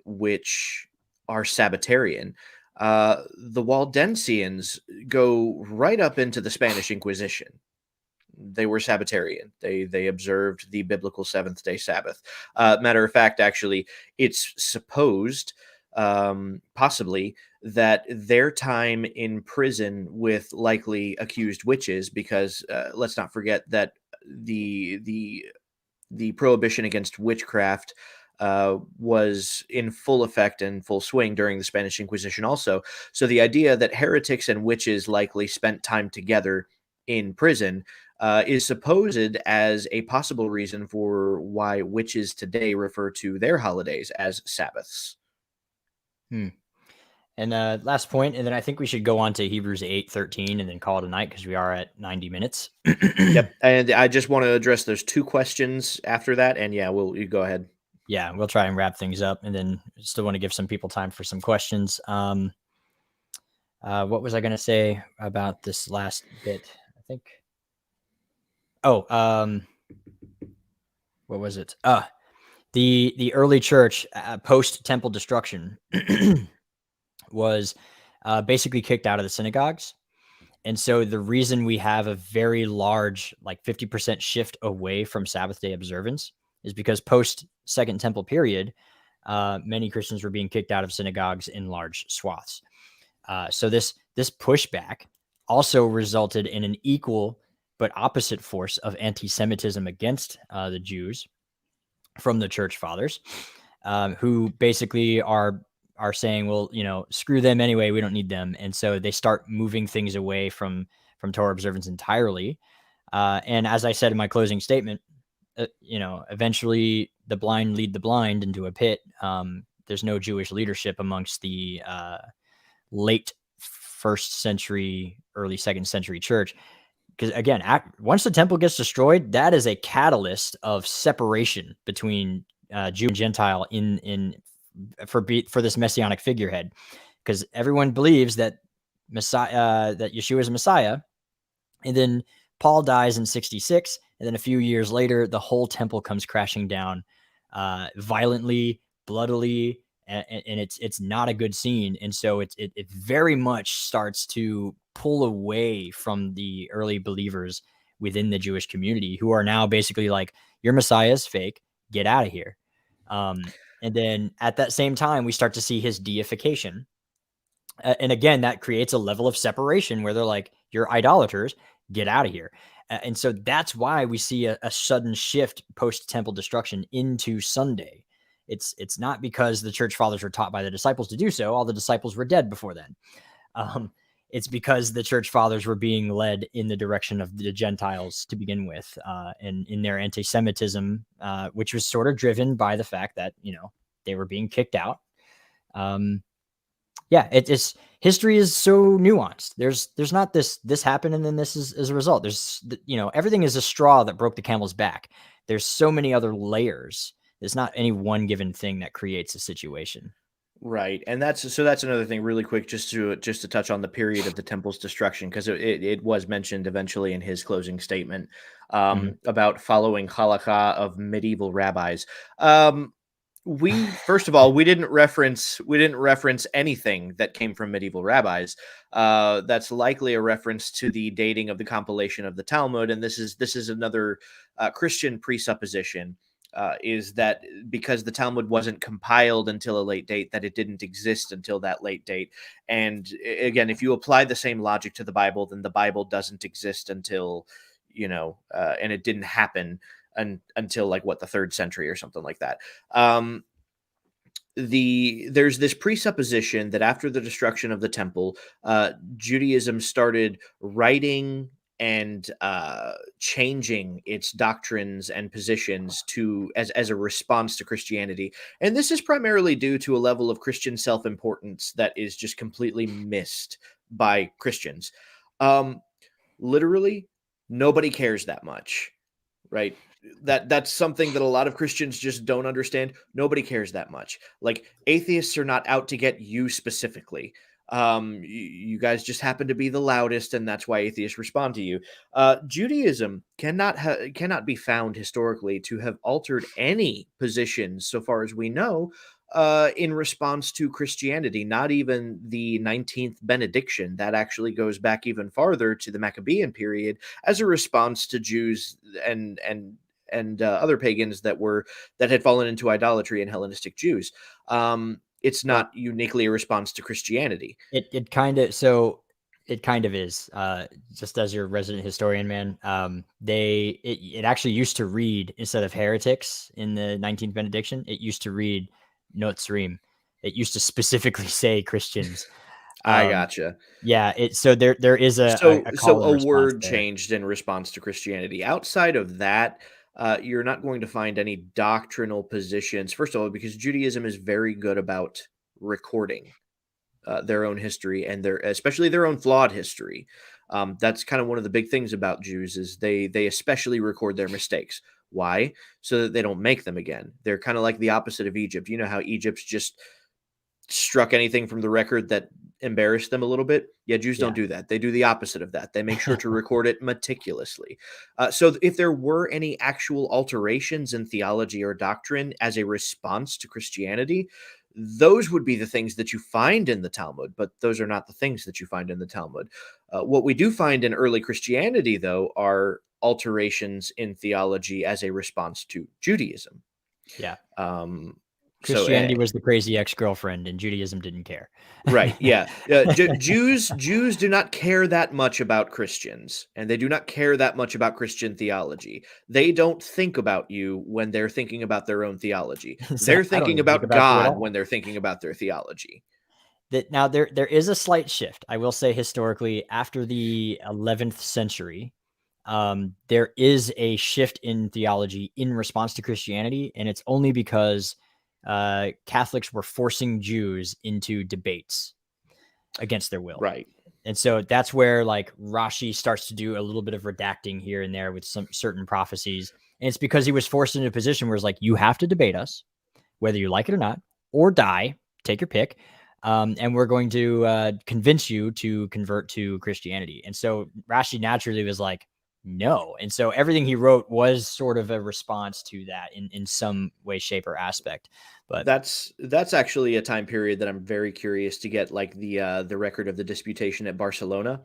which are Sabbatarian, the Waldensians go right up into the Spanish Inquisition. They were Sabbatarian. They observed the biblical seventh-day Sabbath. Matter of fact, actually, it's supposed, possibly, that their time in prison with likely accused witches, because let's not forget that the prohibition against witchcraft was in full effect and full swing during the Spanish Inquisition also. So the idea that heretics and witches likely spent time together in prison is supposed as a possible reason for why witches today refer to their holidays as Sabbaths. And last point, and then I think we should go on to Hebrews 8:13 and then call it a night, because we are at 90 minutes. Yep. And I just want to address those 2 questions after that. And you go ahead. Yeah, we'll try and wrap things up, and then still want to give some people time for some questions. What was I going to say about this last bit? I think. What was it? The early church post temple destruction was basically kicked out of the synagogues. And so the reason we have a very large, like 50% shift away from Sabbath day observance is because post Second Temple period, many Christians were being kicked out of synagogues in large swaths. So this pushback also resulted in an equal but opposite force of anti-Semitism against the Jews from the church fathers, who basically are saying, well, screw them anyway, we don't need them. And so they start moving things away from Torah observance entirely. And as I said in my closing statement, eventually the blind lead the blind into a pit. There's no Jewish leadership amongst the late 1st century, early 2nd century church. Because again, once the temple gets destroyed, that is a catalyst of separation between Jew and Gentile for this messianic figurehead, because everyone believes that Yeshua is Messiah, and then Paul dies in 66, and then a few years later, the whole temple comes crashing down, violently, bloodily, and it's not a good scene. And so it very much starts to pull away from the early believers within the Jewish community, who are now basically like, your Messiah is fake, get out of here. And then at that same time, we start to see his deification. And again, that creates a level of separation where they're like, you're idolaters, get out of here. And so that's why we see a sudden shift post-temple destruction into Sunday. It's not because the church fathers were taught by the disciples to do so. All the disciples were dead before then. It's because the church fathers were being led in the direction of the Gentiles to begin with, and in their anti-Semitism, which was sort of driven by the fact that, they were being kicked out. It's history is so nuanced. There's not this happened and then this is as a result. There's, everything is a straw that broke the camel's back. There's so many other layers. There's not any one given thing that creates a situation. Right. And that's another thing really quick, just to touch on the period of the temple's destruction, because it was mentioned eventually in his closing statement, about following halakha of medieval rabbis. First of all, we didn't reference anything that came from medieval rabbis. That's likely a reference to the dating of the compilation of the Talmud, and this is another Christian presupposition. Is that because the Talmud wasn't compiled until a late date, that it didn't exist until that late date. And again, if you apply the same logic to the Bible, then the Bible doesn't exist until, and it didn't happen until like the 3rd century or something like that. There's this presupposition that after the destruction of the temple, Judaism started writing and changing its doctrines and positions as a response to Christianity. And this is primarily due to a level of Christian self-importance that is just completely missed by Christians. Literally, nobody cares that much, right? That's something that a lot of Christians just don't understand. Nobody cares that much. Like, atheists are not out to get you specifically. You guys just happen to be the loudest, and that's why atheists respond to you. Judaism cannot be found historically to have altered any positions, so far as we know, in response to Christianity. Not even the 19th benediction. That actually goes back even farther to the Maccabean period as a response to Jews and other pagans that had fallen into idolatry and Hellenistic Jews. It's not uniquely a response to Christianity. It kind of is. Just as your resident historian, man, it actually used to read, instead of heretics in the 19th benediction, it used to read Notzrim. It used to specifically say Christians. I gotcha. Yeah. So there is a word changed in response to Christianity. Outside of that, you're not going to find any doctrinal positions. First of all, because Judaism is very good about recording their own history, and especially their own flawed history. That's kind of one of the big things about Jews, is they especially record their mistakes. Why? So that they don't make them again. They're kind of like the opposite of Egypt. You know how Egypt's just struck anything from the record that embarrassed them a little bit? Yeah, Jews don't do that. They do the opposite of that. They make sure to record it meticulously. So if there were any actual alterations in theology or doctrine as a response to Christianity, those would be the things that you find in the Talmud, but those are not the things that you find in the Talmud. What we do find in early Christianity, though, are alterations in theology as a response to Judaism. Yeah. Christianity was the crazy ex-girlfriend, and Judaism didn't care. Right. Yeah. Jews do not care that much about Christians, and they do not care that much about Christian theology. They don't think about you when they're thinking about their own theology. They're thinking about God when they're thinking about their theology. Now there is a slight shift, I will say, historically after the 11th century. There is a shift in theology in response to Christianity, and it's only because Catholics were forcing Jews into debates against their will. Right. And so that's where like Rashi starts to do a little bit of redacting here and there with some certain prophecies. And it's because he was forced into a position where it's like, you have to debate us, whether you like it or not, or die, take your pick. And we're going to convince you to convert to Christianity. And so Rashi naturally was like, no. And so everything he wrote was sort of a response to that in some way, shape, or aspect. But that's actually a time period that I'm very curious to get, like the record of the disputation at Barcelona.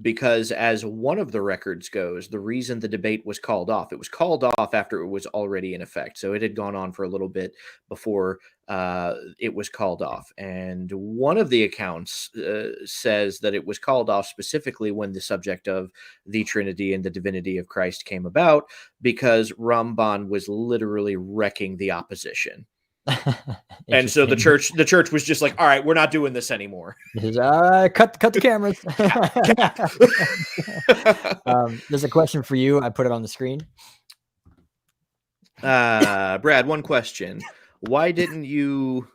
Because as one of the records goes, the reason the debate was called off, it was called off after it was already in effect. So it had gone on for a little bit before it was called off. And one of the accounts says that it was called off specifically when the subject of the Trinity and the divinity of Christ came about, because Ramban was literally wrecking the opposition. And so the church was just like, all right, we're not doing this anymore. Cut the cameras. There's a question for you. I put it on the screen. Brad, one question. Why didn't you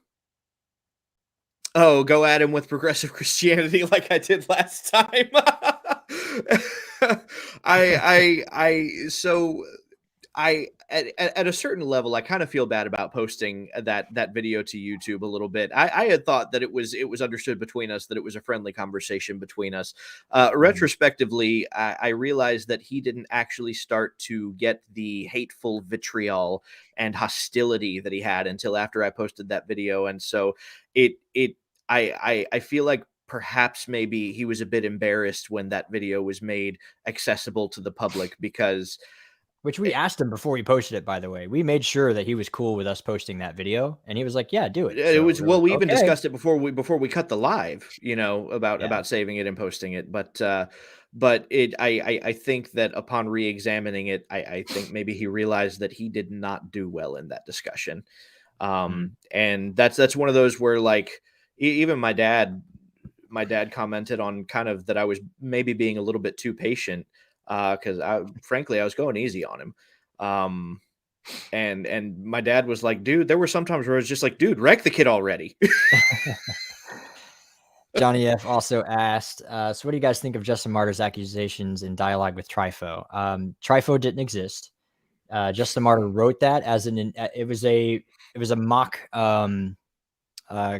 go at him with progressive Christianity like I did last time? at a certain level, I kind of feel bad about posting that video to YouTube a little bit. I had thought that it was understood between us that it was a friendly conversation between us. Retrospectively, I realized that he didn't actually start to get the hateful vitriol and hostility that he had until after I posted that video, and so I feel like perhaps maybe he was a bit embarrassed when that video was made accessible to the public, because Which we asked him before he posted it, by the way. We made sure that he was cool with us posting that video, and he was like, "Yeah, do it." it So was, we're well, like, we even "Okay." discussed it before we cut the live, Yeah. about saving it and posting it. But I think that upon re-examining it, I think maybe he realized that he did not do well in that discussion. And that's one of those where, like, even my dad commented on kind of that I was maybe being a little bit too patient, because frankly I was going easy on him. And my dad was like, dude, there were some times where I was just like, dude, wreck the kid already. Johnny F. also asked, so what do you guys think of Justin Martyr's accusations in dialogue with Trypho? Trypho didn't exist. Justin Martyr wrote that as it was a mock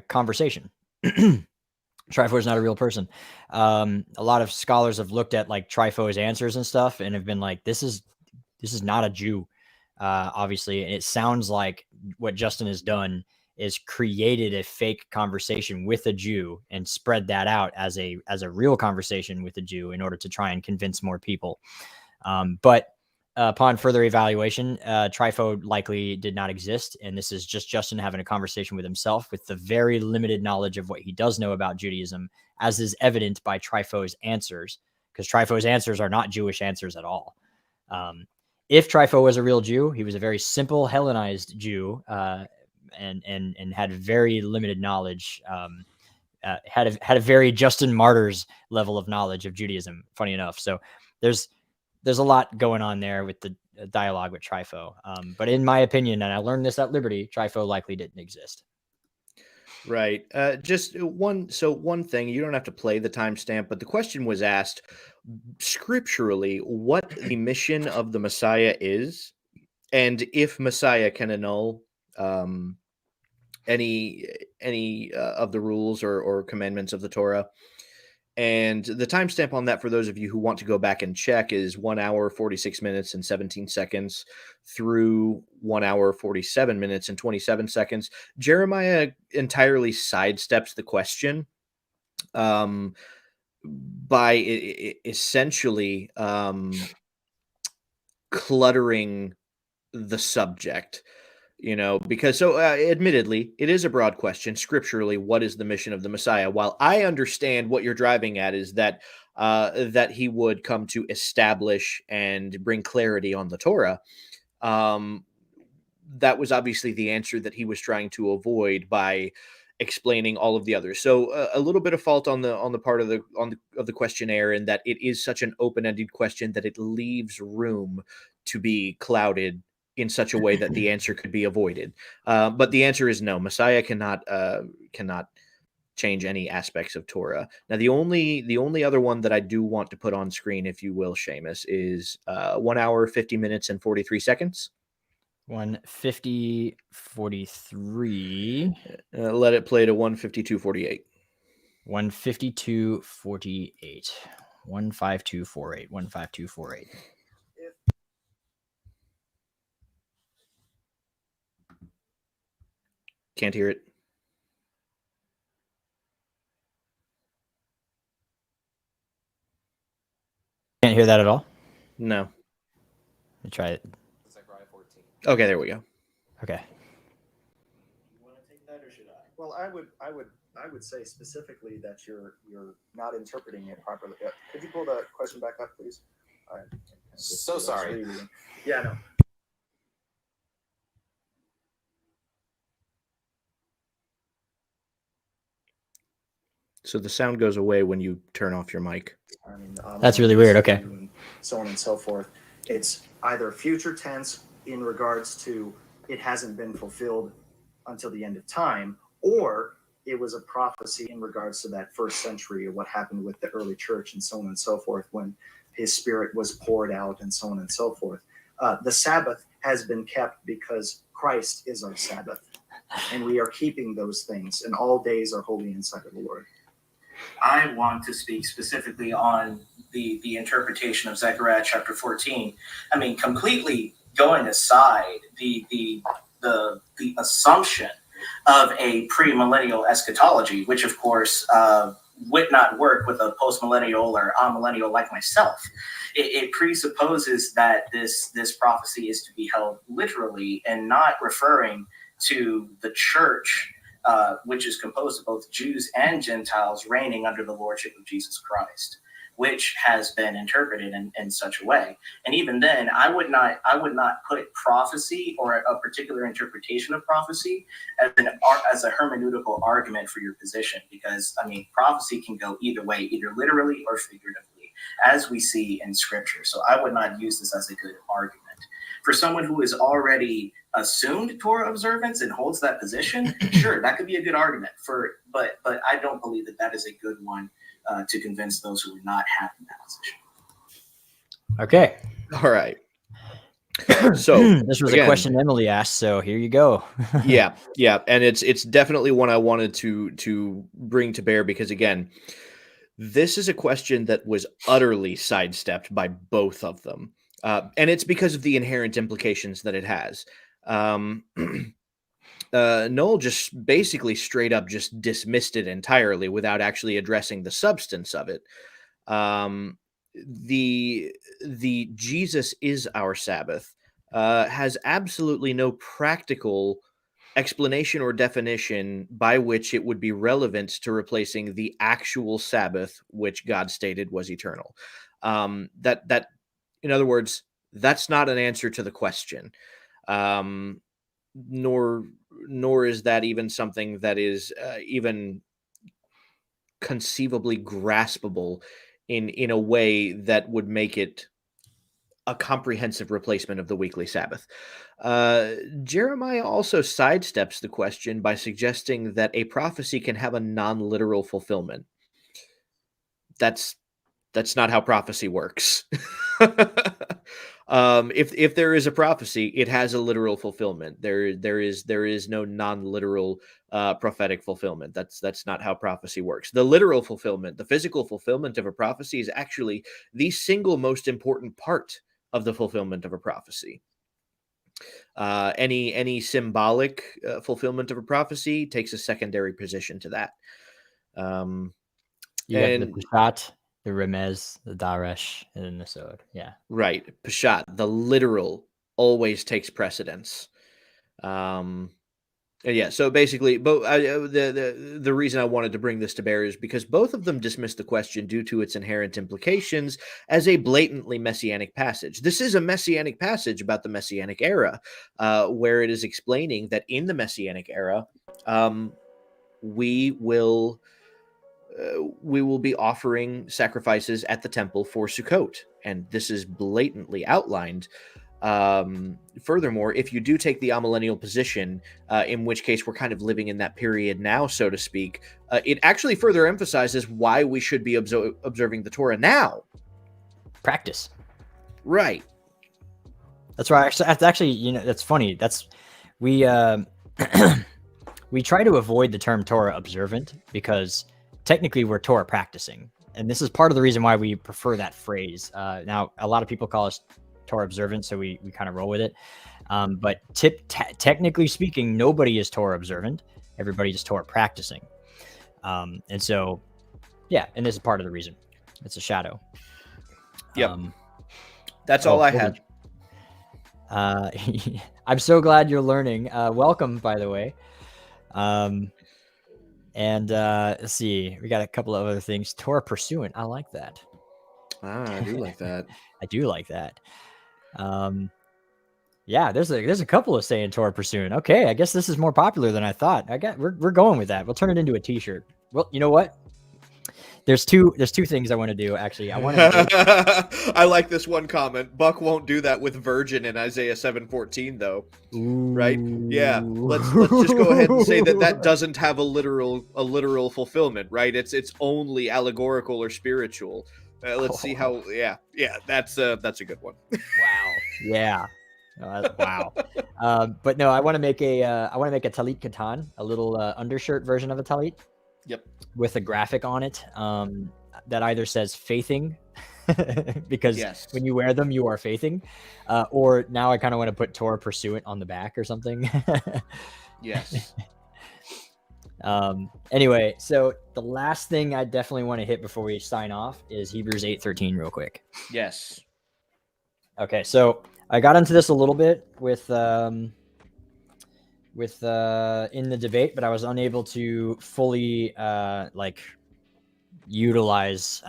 conversation. Trypho is not a real person. A lot of scholars have looked at like Trypho's answers and stuff and have been like, this is not a Jew, obviously. And it sounds like what Justin has done is created a fake conversation with a Jew and spread that out as a real conversation with a Jew in order to try and convince more people. But upon further evaluation, Trypho likely did not exist, and this is just Justin having a conversation with himself with the very limited knowledge of what he does know about Judaism, as is evident by Trypho's answers, because Trypho's answers are not Jewish answers at all. If Trypho was a real Jew, he was a very simple Hellenized Jew, and had very limited knowledge. Had a very Justin Martyr's level of knowledge of Judaism, funny enough. So there's a lot going on there with the dialogue with Trypho. But in my opinion, and I learned this at Liberty, Trypho likely didn't exist. Right. Just one thing, you don't have to play the timestamp, but the question was asked scripturally what the mission of the Messiah is, and if Messiah can annul any of the rules or commandments of the Torah. And the timestamp on that, for those of you who want to go back and check, is 1 hour, 46 minutes and 17 seconds through 1 hour, 47 minutes and 27 seconds. Jeremiah entirely sidesteps the question by essentially cluttering the subject. Because admittedly, it is a broad question scripturally. What is the mission of the Messiah? While I understand what you're driving at is that he would come to establish and bring clarity on the Torah. That was obviously the answer that he was trying to avoid by explaining all of the others. So a little bit of fault on the part of the questionnaire, in that it is such an open-ended question that it leaves room to be clouded in such a way that the answer could be avoided. But the answer is no. Messiah cannot change any aspects of Torah. Now, the only other one that I do want to put on screen, if you will, Seamus, is 1 hour, 50 minutes and 43 seconds. 1:50:43. Let it play to 1:52:48. 1:52:48. 1:52:48. 1:52:48. Can't hear it. Can't hear that at all? No. Let me try it. Okay, there we go. Okay. You want to take that, or should I? Well, I would say specifically that you're not interpreting it properly. Could you pull the question back up, please? All right. So sorry. Yeah, no. So the sound goes away when you turn off your mic. I mean, That's really weird. Okay. And so on and so forth. It's either future tense in regards to it hasn't been fulfilled until the end of time, or it was a prophecy in regards to that first century of what happened with the early church and so on and so forth, when his spirit was poured out and so on and so forth. The Sabbath has been kept because Christ is our Sabbath, and we are keeping those things, and all days are holy in sight of the Lord. I want to speak specifically on the interpretation of Zechariah chapter 14. I mean, completely going aside the assumption of a premillennial eschatology, which of course would not work with a postmillennial or amillennial like myself. It presupposes that this prophecy is to be held literally and not referring to the church, which is composed of both Jews and Gentiles reigning under the lordship of Jesus Christ, which has been interpreted in such a way. And even then, I would not put prophecy or a particular interpretation of prophecy as a hermeneutical argument for your position, because I mean, prophecy can go either way, either literally or figuratively, as we see in Scripture. So I would not use this as a good argument. For someone who has already assumed Torah observance and holds that position, sure, that could be a good argument but I don't believe that is a good one to convince those who are not having that position. Okay. All right. So this was again, a question Emily asked, so here you go. yeah, and it's definitely one I wanted to bring to bear, because again, this is a question that was utterly sidestepped by both of them. And it's because of the inherent implications that it has. Noel just basically straight up just dismissed it entirely without actually addressing the substance of it. The Jesus is our Sabbath has absolutely no practical explanation or definition by which it would be relevant to replacing the actual Sabbath, which God stated was eternal. That in other words, that's not an answer to the question. Nor is that even something that is even conceivably graspable in a way that would make it a comprehensive replacement of the weekly Sabbath. Jeremiah also sidesteps the question by suggesting that a prophecy can have a non-literal fulfillment. That's not how prophecy works. If there is a prophecy, it has a literal fulfillment. There is no non-literal prophetic fulfillment. That's not how prophecy works. The literal fulfillment, the physical fulfillment of a prophecy, is actually the single most important part of the fulfillment of a prophecy. Any symbolic fulfillment of a prophecy takes a secondary position to that. You have the Peshat, the Remez, the Daresh, and then the Sod. Yeah. Right. Peshat, the literal, always takes precedence. Yeah, so basically, the reason I wanted to bring this to bear is because both of them dismiss the question due to its inherent implications as a blatantly messianic passage. This is a messianic passage about the messianic era, where it is explaining that in the messianic era, we will be offering sacrifices at the temple for Sukkot, and this is blatantly outlined. Furthermore, if you do take the amillennial position, in which case we're kind of living in that period now, so to speak, it actually further emphasizes why we should be observing the Torah now. Practice. Right. That's right. That's actually, that's funny. We we try to avoid the term Torah observant because technically we're Torah practicing. And this is part of the reason why we prefer that phrase. Now, a lot of people call us Torah observant, so we kind of roll with it. But technically speaking, nobody is Torah observant. Everybody is Torah practicing. And so, yeah, and this is part of the reason. It's a shadow. Yep. That's all I had. I'm so glad you're learning. Welcome, by the way. And let's see, we got a couple of other things. Torah pursuant. I like that. I do like that. I do like that. Yeah, there's a couple of saying Torah pursuant. Okay, I guess this is more popular than I thought. We're going with that. We'll turn it into a t-shirt. Well, you know what? There's two things I want to do. Actually, I want to. I like this one comment. Buck won't do that with virgin in Isaiah 7:14, though. Ooh. Right? Yeah. Let's just go ahead and say that doesn't have a literal fulfillment, right? It's only allegorical or spiritual. Let's see how. Yeah. That's a good one. Wow. Yeah. Wow. But no, I want to make a talit katan, a little undershirt version of a talit. Yep. With a graphic on it that either says faithing, because Yes. when you wear them, you are faithing, or now I kind of want to put Torah pursuant on the back or something. Yes. Anyway, so the last thing I definitely want to hit before we sign off is Hebrews 8:13 real quick. Yes. Okay, so I got into this a little bit with in the debate, but I was unable to fully utilize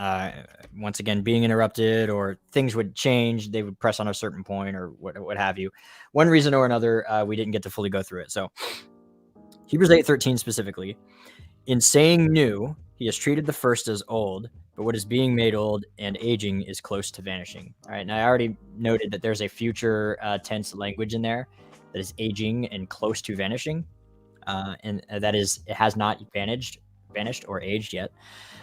once again being interrupted, or things would change, they would press on a certain point, or what have you. One reason or another, we didn't get to fully go through it. So Hebrews 8:13 specifically, in saying new, he has treated the first as old, but what is being made old and aging is close to vanishing. All right, and I already noted that there's a future tense language in there that is aging and close to vanishing, and that is, it has not vanished or aged yet.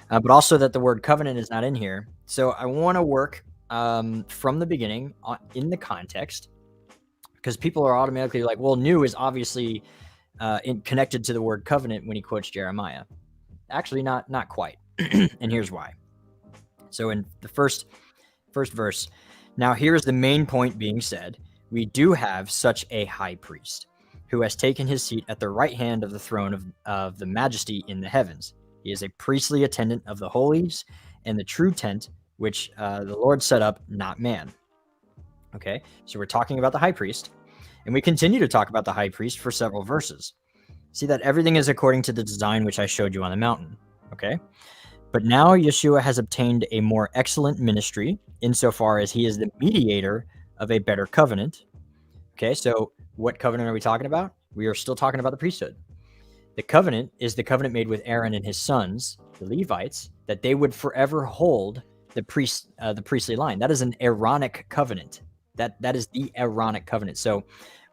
But also that the word covenant is not in here. So I want to work from the beginning in the context, because people are automatically like, well, new is obviously connected to the word covenant when he quotes Jeremiah. Actually, not quite. And here's why. So in the first verse, now here's the main point being said. We do have such a high priest who has taken his seat at the right hand of the throne of the majesty in the heavens. He is a priestly attendant of the holies and the true tent, which the Lord set up, not man. Okay, so we're talking about the high priest, and we continue to talk about the high priest for several verses. See that everything is according to the design which I showed you on the mountain. Okay, but now Yeshua has obtained a more excellent ministry insofar as he is the mediator of a better covenant. Okay, so what covenant are we talking about? We are still talking about the priesthood. The covenant is the covenant made with Aaron and his sons, the Levites, that they would forever hold the priestly line. That is an Aaronic covenant. That is the Aaronic covenant. So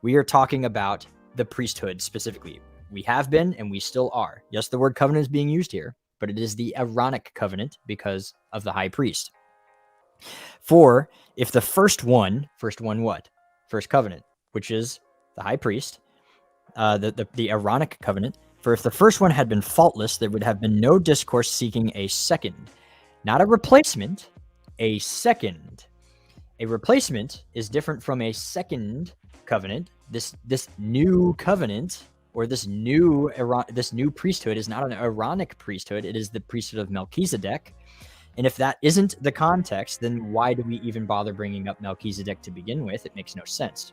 we are talking about the priesthood specifically. We have been, and we still are. Yes, the word covenant is being used here, but it is the Aaronic covenant because of the high priest. For if the first what? First covenant, which is the high priest, the Aaronic covenant. For if the first one had been faultless, there would have been no discourse seeking a second. Not a replacement, a second. A replacement is different from a second covenant. This new covenant, or this new priesthood, is not an Aaronic priesthood. It is the priesthood of Melchizedek. And if that isn't the context, then why do we even bother bringing up Melchizedek to begin with? It makes no sense.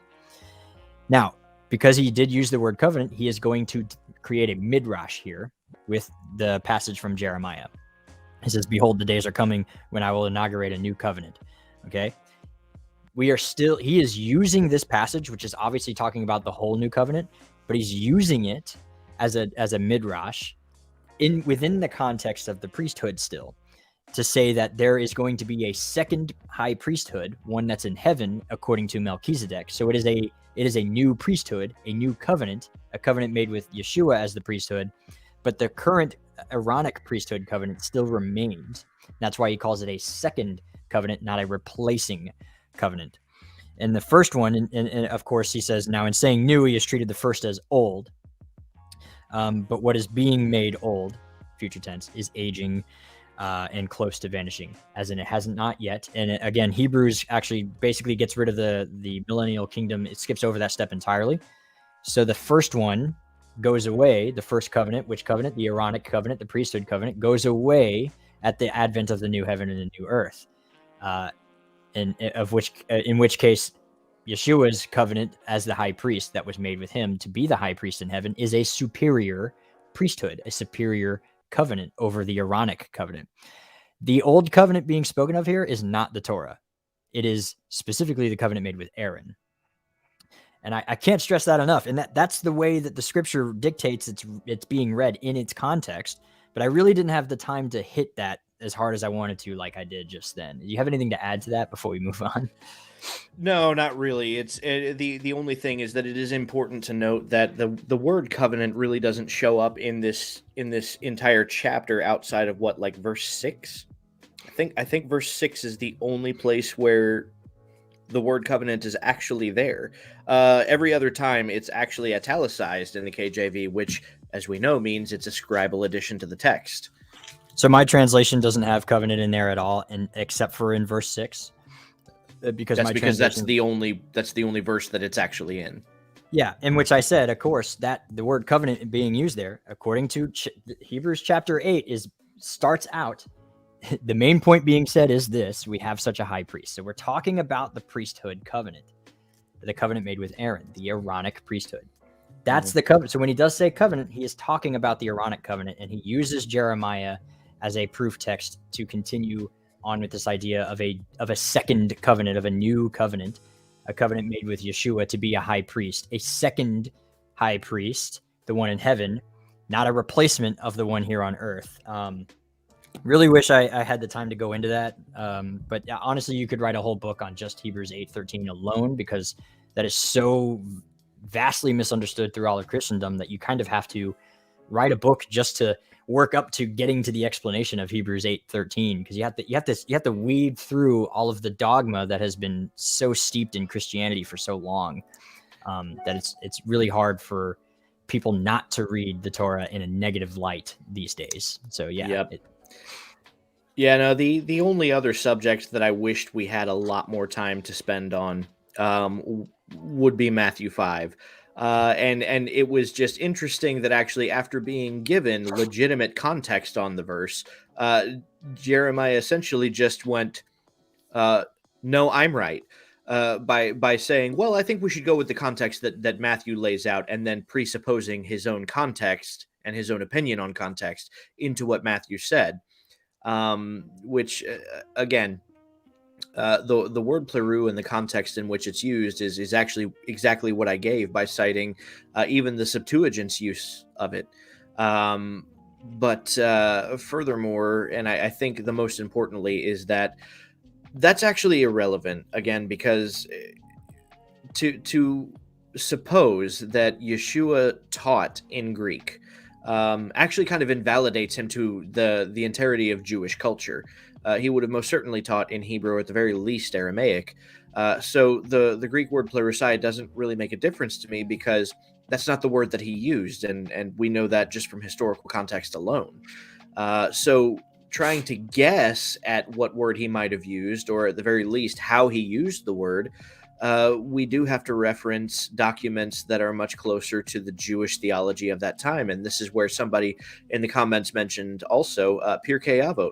Now, because he did use the word covenant, he is going to create a midrash here with the passage from Jeremiah. He says, behold, the days are coming when I will inaugurate a new covenant. Okay. He is using this passage, which is obviously talking about the whole new covenant, but he's using it as a midrash within the context of the priesthood still, to say that there is going to be a second high priesthood, one that's in heaven, according to Melchizedek. So it is a new priesthood, a new covenant, a covenant made with Yeshua as the priesthood, but the current Aaronic priesthood covenant still remains. That's why he calls it a second covenant, not a replacing covenant. And the first one, and of course, he says, now in saying new, he has treated the first as old. But what is being made old, future tense, is aging and close to vanishing, as in it hasn't not yet. And again, Hebrews actually basically gets rid of the millennial kingdom. It skips over that step entirely. So the first one goes away. The first covenant, which covenant? The Aaronic covenant, the priesthood covenant, goes away at the advent of the new heaven and the new earth. In which case, Yeshua's covenant as the high priest that was made with him to be the high priest in heaven is a superior priesthood, a superior covenant over the Aaronic covenant. The old covenant being spoken of here is not the Torah. It is specifically the covenant made with Aaron. And I can't stress that enough. And that's the way that the scripture dictates it's being read in its context. But I really didn't have the time to hit that as hard as I wanted to, like I did just then. Do you have anything to add to that before we move on? No, not really. The only thing is that it is important to note that the word covenant really doesn't show up in this entire chapter outside of verse 6. I think verse 6 is the only place where the word covenant is actually there. Every other time, it's actually italicized in the KJV, which, as we know, means it's a scribal addition to the text. So my translation doesn't have covenant in there at all, and except for in verse 6, because that's the only verse that it's actually in. Yeah, in which I said, of course, that the word covenant being used there, according to Hebrews chapter 8, starts out. The main point being said is this: we have such a high priest. So we're talking about the priesthood covenant, the covenant made with Aaron, the Aaronic priesthood. That's the covenant. So when he does say covenant, he is talking about the Aaronic covenant, and he uses Jeremiah as a proof text to continue on with this idea of a second covenant, of a new covenant, a covenant made with Yeshua to be a high priest, a second high priest, the one in heaven, not a replacement of the one here on earth. Really wish I had the time to go into that. But honestly, you could write a whole book on just Hebrews 8:13 alone, because that is so vastly misunderstood through all of Christendom that you kind of have to write a book just to work up to getting to the explanation of Hebrews 8:13, because you have to weed through all of the dogma that has been so steeped in Christianity for so long, that it's really hard for people not to read the Torah in a negative light these days. So yeah. Yep. The only other subject that I wished we had a lot more time to spend on would be Matthew 5. And it was just interesting that actually, after being given legitimate context on the verse, Jeremiah essentially just went, no, I'm right, by saying, well, I think we should go with the context that Matthew lays out, and then presupposing his own context and his own opinion on context into what Matthew said, which, again, the word pleru in the context in which it's used is actually exactly what I gave by citing even the Septuagint's use of it. But furthermore, and I think the most importantly, is that that's actually irrelevant, again, because to suppose that Yeshua taught in Greek actually kind of invalidates him to the entirety of Jewish culture. He would have most certainly taught in Hebrew, or at the very least Aramaic. So the Greek word plerusia doesn't really make a difference to me, because that's not the word that he used, and we know that just from historical context alone. So trying to guess at what word he might have used, or at the very least how he used the word, we do have to reference documents that are much closer to the Jewish theology of that time. And this is where somebody in the comments mentioned also Pirkei Avot.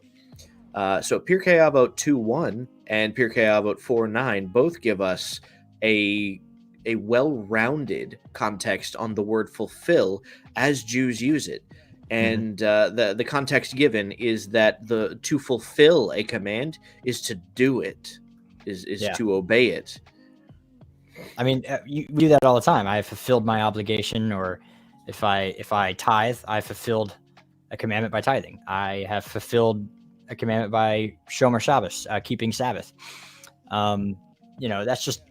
So Pirkei Avot 2:1 and Pirkei Avot 4:9 both give us a well-rounded context on the word fulfill as Jews use it. And the context given is that to fulfill a command is to do it, is to obey it. I mean, we do that all the time. I have fulfilled my obligation, or if I tithe, I fulfilled a commandment by tithing. I have fulfilled a commandment by Shomer Shabbos, keeping Sabbath. That's just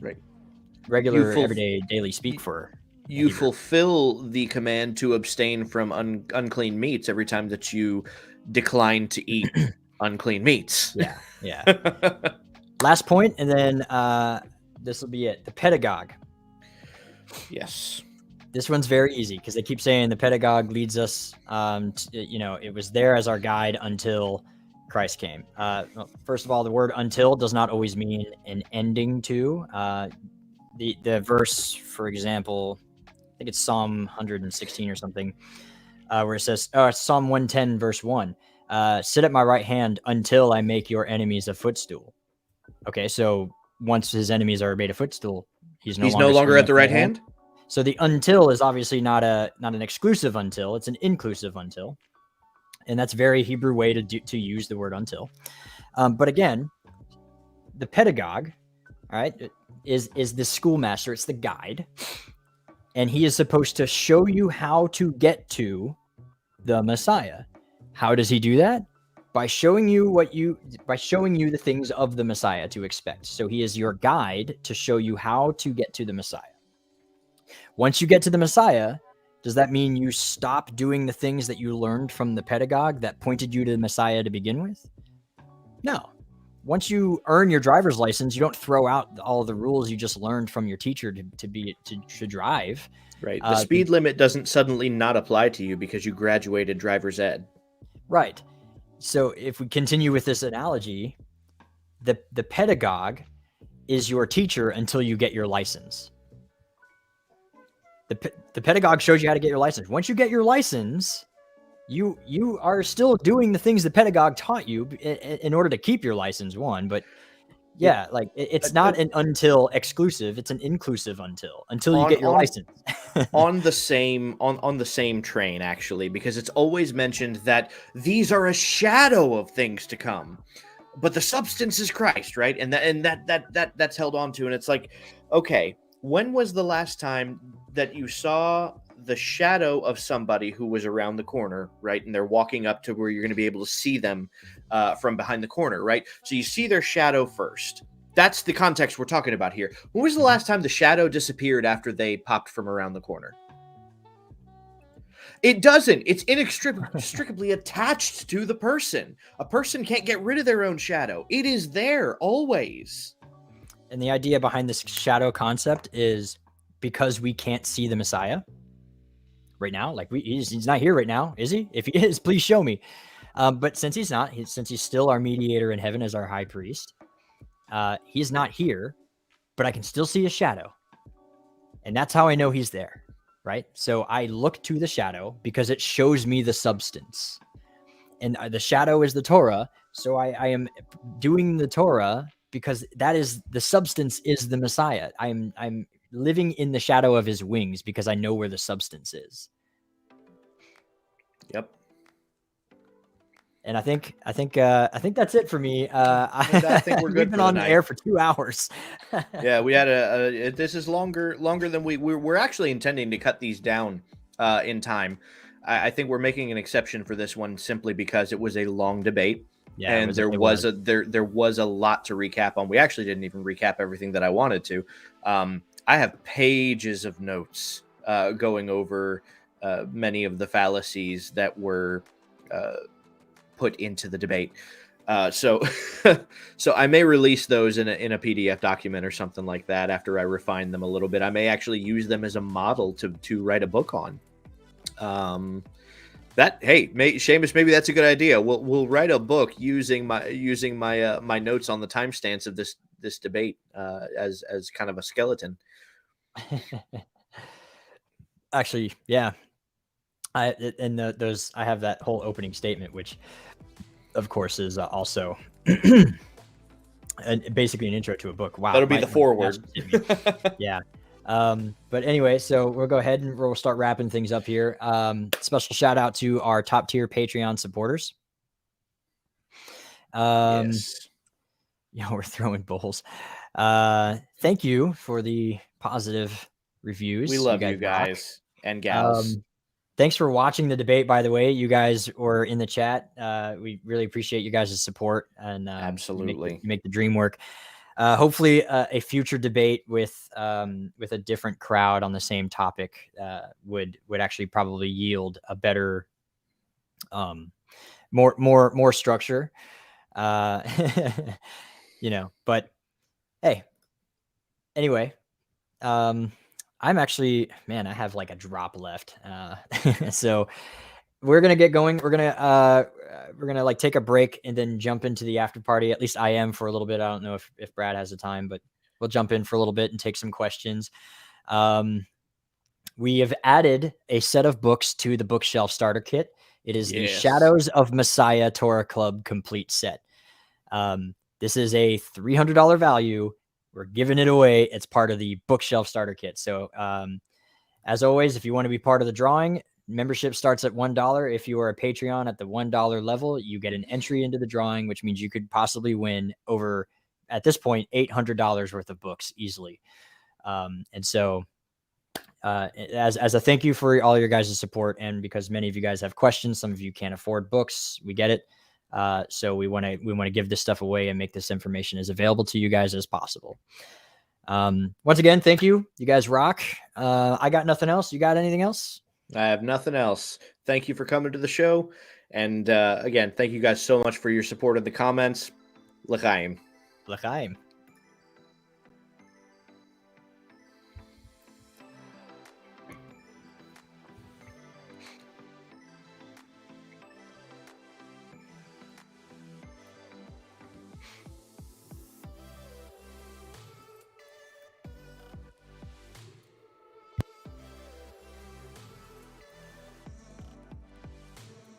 regular, everyday, daily speak for. You fulfill the command to abstain from unclean meats every time that you decline to eat unclean meats. Yeah. Last point, and then this will be it. The pedagogue. Yes. This one's very easy, because they keep saying the pedagogue leads us. It was there as our guide until Christ came. First of all, the word until does not always mean an ending to. The verse, for example, I think it's Psalm 116 or something, where it says, Psalm 110, verse 1, sit at my right hand until I make your enemies a footstool. Okay, so once his enemies are made a footstool, he's no longer at the right hand. So the until is obviously not an exclusive until, it's an inclusive until. And that's very Hebrew way to use the word until. But again, the pedagogue, all right, is the schoolmaster. It's the guide. And he is supposed to show you how to get to the Messiah. How does he do that? By showing you the things of the Messiah to expect. So he is your guide to show you how to get to the Messiah. Once you get to the Messiah, does that mean you stop doing the things that you learned from the pedagogue that pointed you to the Messiah to begin with? No. once you earn your driver's license, you don't throw out all the rules you just learned from your teacher to drive. Right. The speed limit doesn't suddenly not apply to you because you graduated driver's ed. Right. So if we continue with this analogy, the pedagogue is your teacher until you get your license. The pedagogue shows you how to get your license. Once you get your license, you are still doing the things the pedagogue taught you in order to keep your license, one. But yeah, like it's not an until exclusive; it's an inclusive until you get your license. on the same train, actually, because it's always mentioned that these are a shadow of things to come, but the substance is Christ, right? And that's held on to, and it's like, okay, when was the last time that you saw the shadow of somebody who was around the corner, right? And they're walking up to where you're going to be able to see them from behind the corner, right? So you see their shadow first. That's the context we're talking about here. When was the last time the shadow disappeared after they popped from around the corner? It doesn't. It's inextricably attached to the person. A person can't get rid of their own shadow. It is there always. And the idea behind this shadow concept is because we can't see the Messiah right now. Like he's not here right now, is he? If he is, please show me. But since he's not, since he's still our mediator in heaven as our high priest, he's not here, but I can still see his shadow. And that's how I know he's there, right? So I look to the shadow because it shows me the substance. And the shadow is the Torah. So I am doing the Torah because that is the substance is the Messiah. I'm living in the shadow of his wings because I know where the substance is. Yep. And I think that's it for me. I think we're good. We've been on the air for 2 hours. Yeah, we had this is longer than we're actually intending to cut these down in time. I think we're making an exception for this one simply because it was a long debate. Yeah, and there was a lot to recap on. We actually didn't even recap everything that I wanted to. I have pages of notes going over many of the fallacies that were put into the debate. So I may release those in a PDF document or something like that after I refine them a little bit. I may actually use them as a model to write a book on. Seamus, maybe that's a good idea. We'll write a book using my notes on the timestamps of this debate as kind of a skeleton. Actually, yeah. I have that whole opening statement, which of course is also basically an intro to a book. Wow, that'll be the foreword. Yeah. But anyway, so we'll go ahead and we'll start wrapping things up here. Special shout out to our top tier Patreon supporters. Yes. Yeah, we're throwing bowls. Thank you for the positive reviews. We love you guys and gals. Thanks for watching the debate, by the way. You guys were in the chat. We really appreciate you guys' support and absolutely you make the dream work. Hopefully a future debate with a different crowd on the same topic would actually probably yield a better more structure. But hey, anyway, I'm actually, man, I have like a drop left. So we're going to get going. We're going to like take a break and then jump into the after party. At least I am for a little bit. I don't know if Brad has the time, but we'll jump in for a little bit and take some questions. We have added a set of books to the bookshelf starter kit. It is the Shadows of Messiah Torah Club complete set. This is a $300 value. We're giving it away. It's part of the bookshelf starter kit. So as always, if you want to be part of the drawing, membership starts at $1. If you are a Patreon at the $1 level, you get an entry into the drawing, which means you could possibly win over, at this point, $800 worth of books easily. And so as a thank you for all your guys' support, and because many of you guys have questions, some of you can't afford books, we get it. So we want to give this stuff away and make this information as available to you guys as possible. Once again, thank you. You guys rock. I got nothing else. You got anything else? I have nothing else. Thank you for coming to the show. And again, thank you guys so much for your support in the comments. L'chaim. L'chaim.